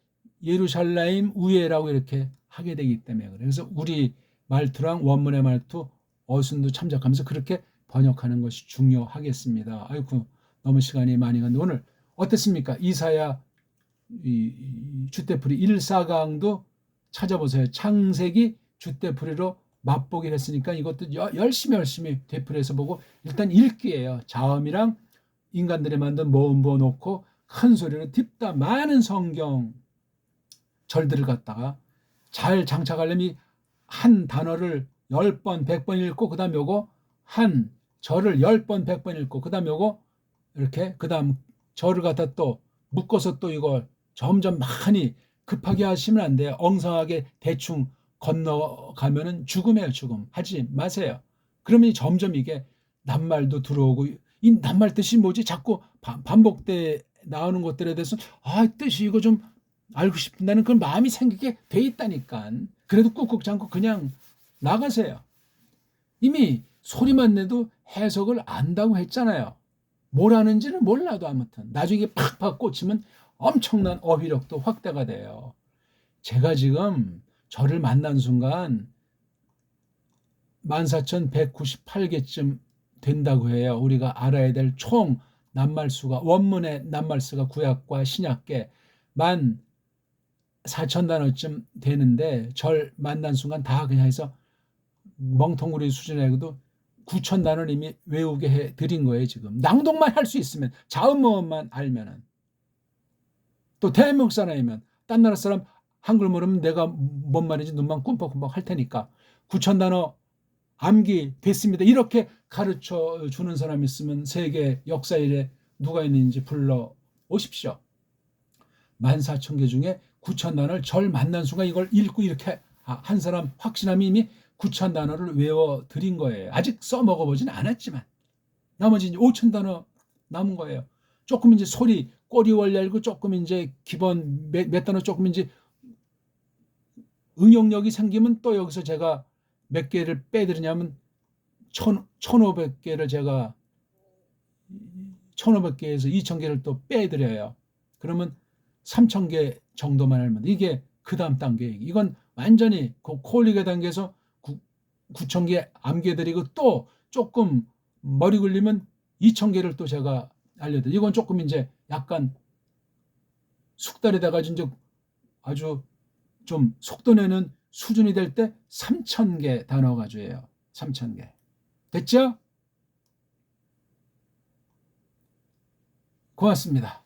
예루살렘 우에라고 이렇게 하게 되기 때문에 그래요. 그래서 우리 말투랑 원문의 말투 어순도 참작하면서 그렇게 번역하는 것이 중요하겠습니다. 아이고 너무 시간이 많이 갔는데 오늘 어땠습니까? 이사야 줏대풀이 1,4강도 찾아보세요. 창세기 줏대풀이로 맛보기를 했으니까 이것도 열심히 되풀이해서 보고 일단 읽기예요. 자음이랑 인간들이 만든 모음부어 놓고 큰 소리로 딥다 많은 성경 절들을 갖다가 잘 장착하려면 한 단어를 10번, 100번 읽고 그 다음 요거 한 절을 10번, 100번 읽고 그 다음 요거 이렇게 그 다음 절을 갖다 또 묶어서 또 이걸 점점 많이 급하게 하시면 안 돼요. 엉성하게 대충 건너가면은 죽음이에요. 죽음. 하지 마세요. 그러면 점점 이게 낱말도 들어오고 이 낱말 뜻이 뭐지? 자꾸 반복돼 나오는 것들에 대해서 뜻이 이거 좀 알고 싶다는 그런 마음이 생기게 돼 있다니까. 그래도 꾹꾹 참고 그냥 나가세요. 이미 소리만 내도 해석을 안다고 했잖아요. 뭘 하는지는 몰라도 아무튼 나중에 팍팍 꽂히면 엄청난 어휘력도 확대가 돼요. 제가 지금 저를 만난 순간 14,198개쯤 된다고 해요. 우리가 알아야 될 총 낱말수가, 원문의 낱말수가 구약과 신약계 14,000단어쯤 되는데 절 만난 순간 다 그냥 해서 멍텅구리 수준에도 9,000단어를 이미 외우게 해드린 거예요. 지금 낭독만 할 수 있으면, 자음모음만 알면은. 또 대한민국 사람이면 딴 나라 사람 한글 모르면 내가 뭔 말인지 눈만 꿈뻑꿈뻑 할 테니까 9,000단어 암기 됐습니다. 이렇게 가르쳐 주는 사람 있으면 세계 역사일에 누가 있는지 불러 오십시오. 14,000개 중에 9,000단어를 절 만난 순간 이걸 읽고 이렇게 한 사람 확신함이 이미 9,000단어를 외워 드린 거예요. 아직 써먹어 보진 않았지만 나머지 이제 5,000단어 남은 거예요. 조금 이제 소리 꼬리 원리 알고 조금 이제 기본 몇 단어 조금 이제 응용력이 생기면 또 여기서 제가 몇 개를 빼드리냐면 1,500개를 제가 1,500개에서 2,000개를 또 빼드려요. 그러면 3,000개 정도만 알면 이게 그 다음 단계. 이건 완전히 콜리게 단계에서 9,000개 암기해드리고 또 조금 머리 굴리면 2,000개를 또 제가 알려드려요. 이건 조금 이제 약간 숙달이 돼가지고 이제 아주 좀 속도 내는 수준이 될 때 3,000개 단어 가지고요. 3,000개. 됐죠? 고맙습니다.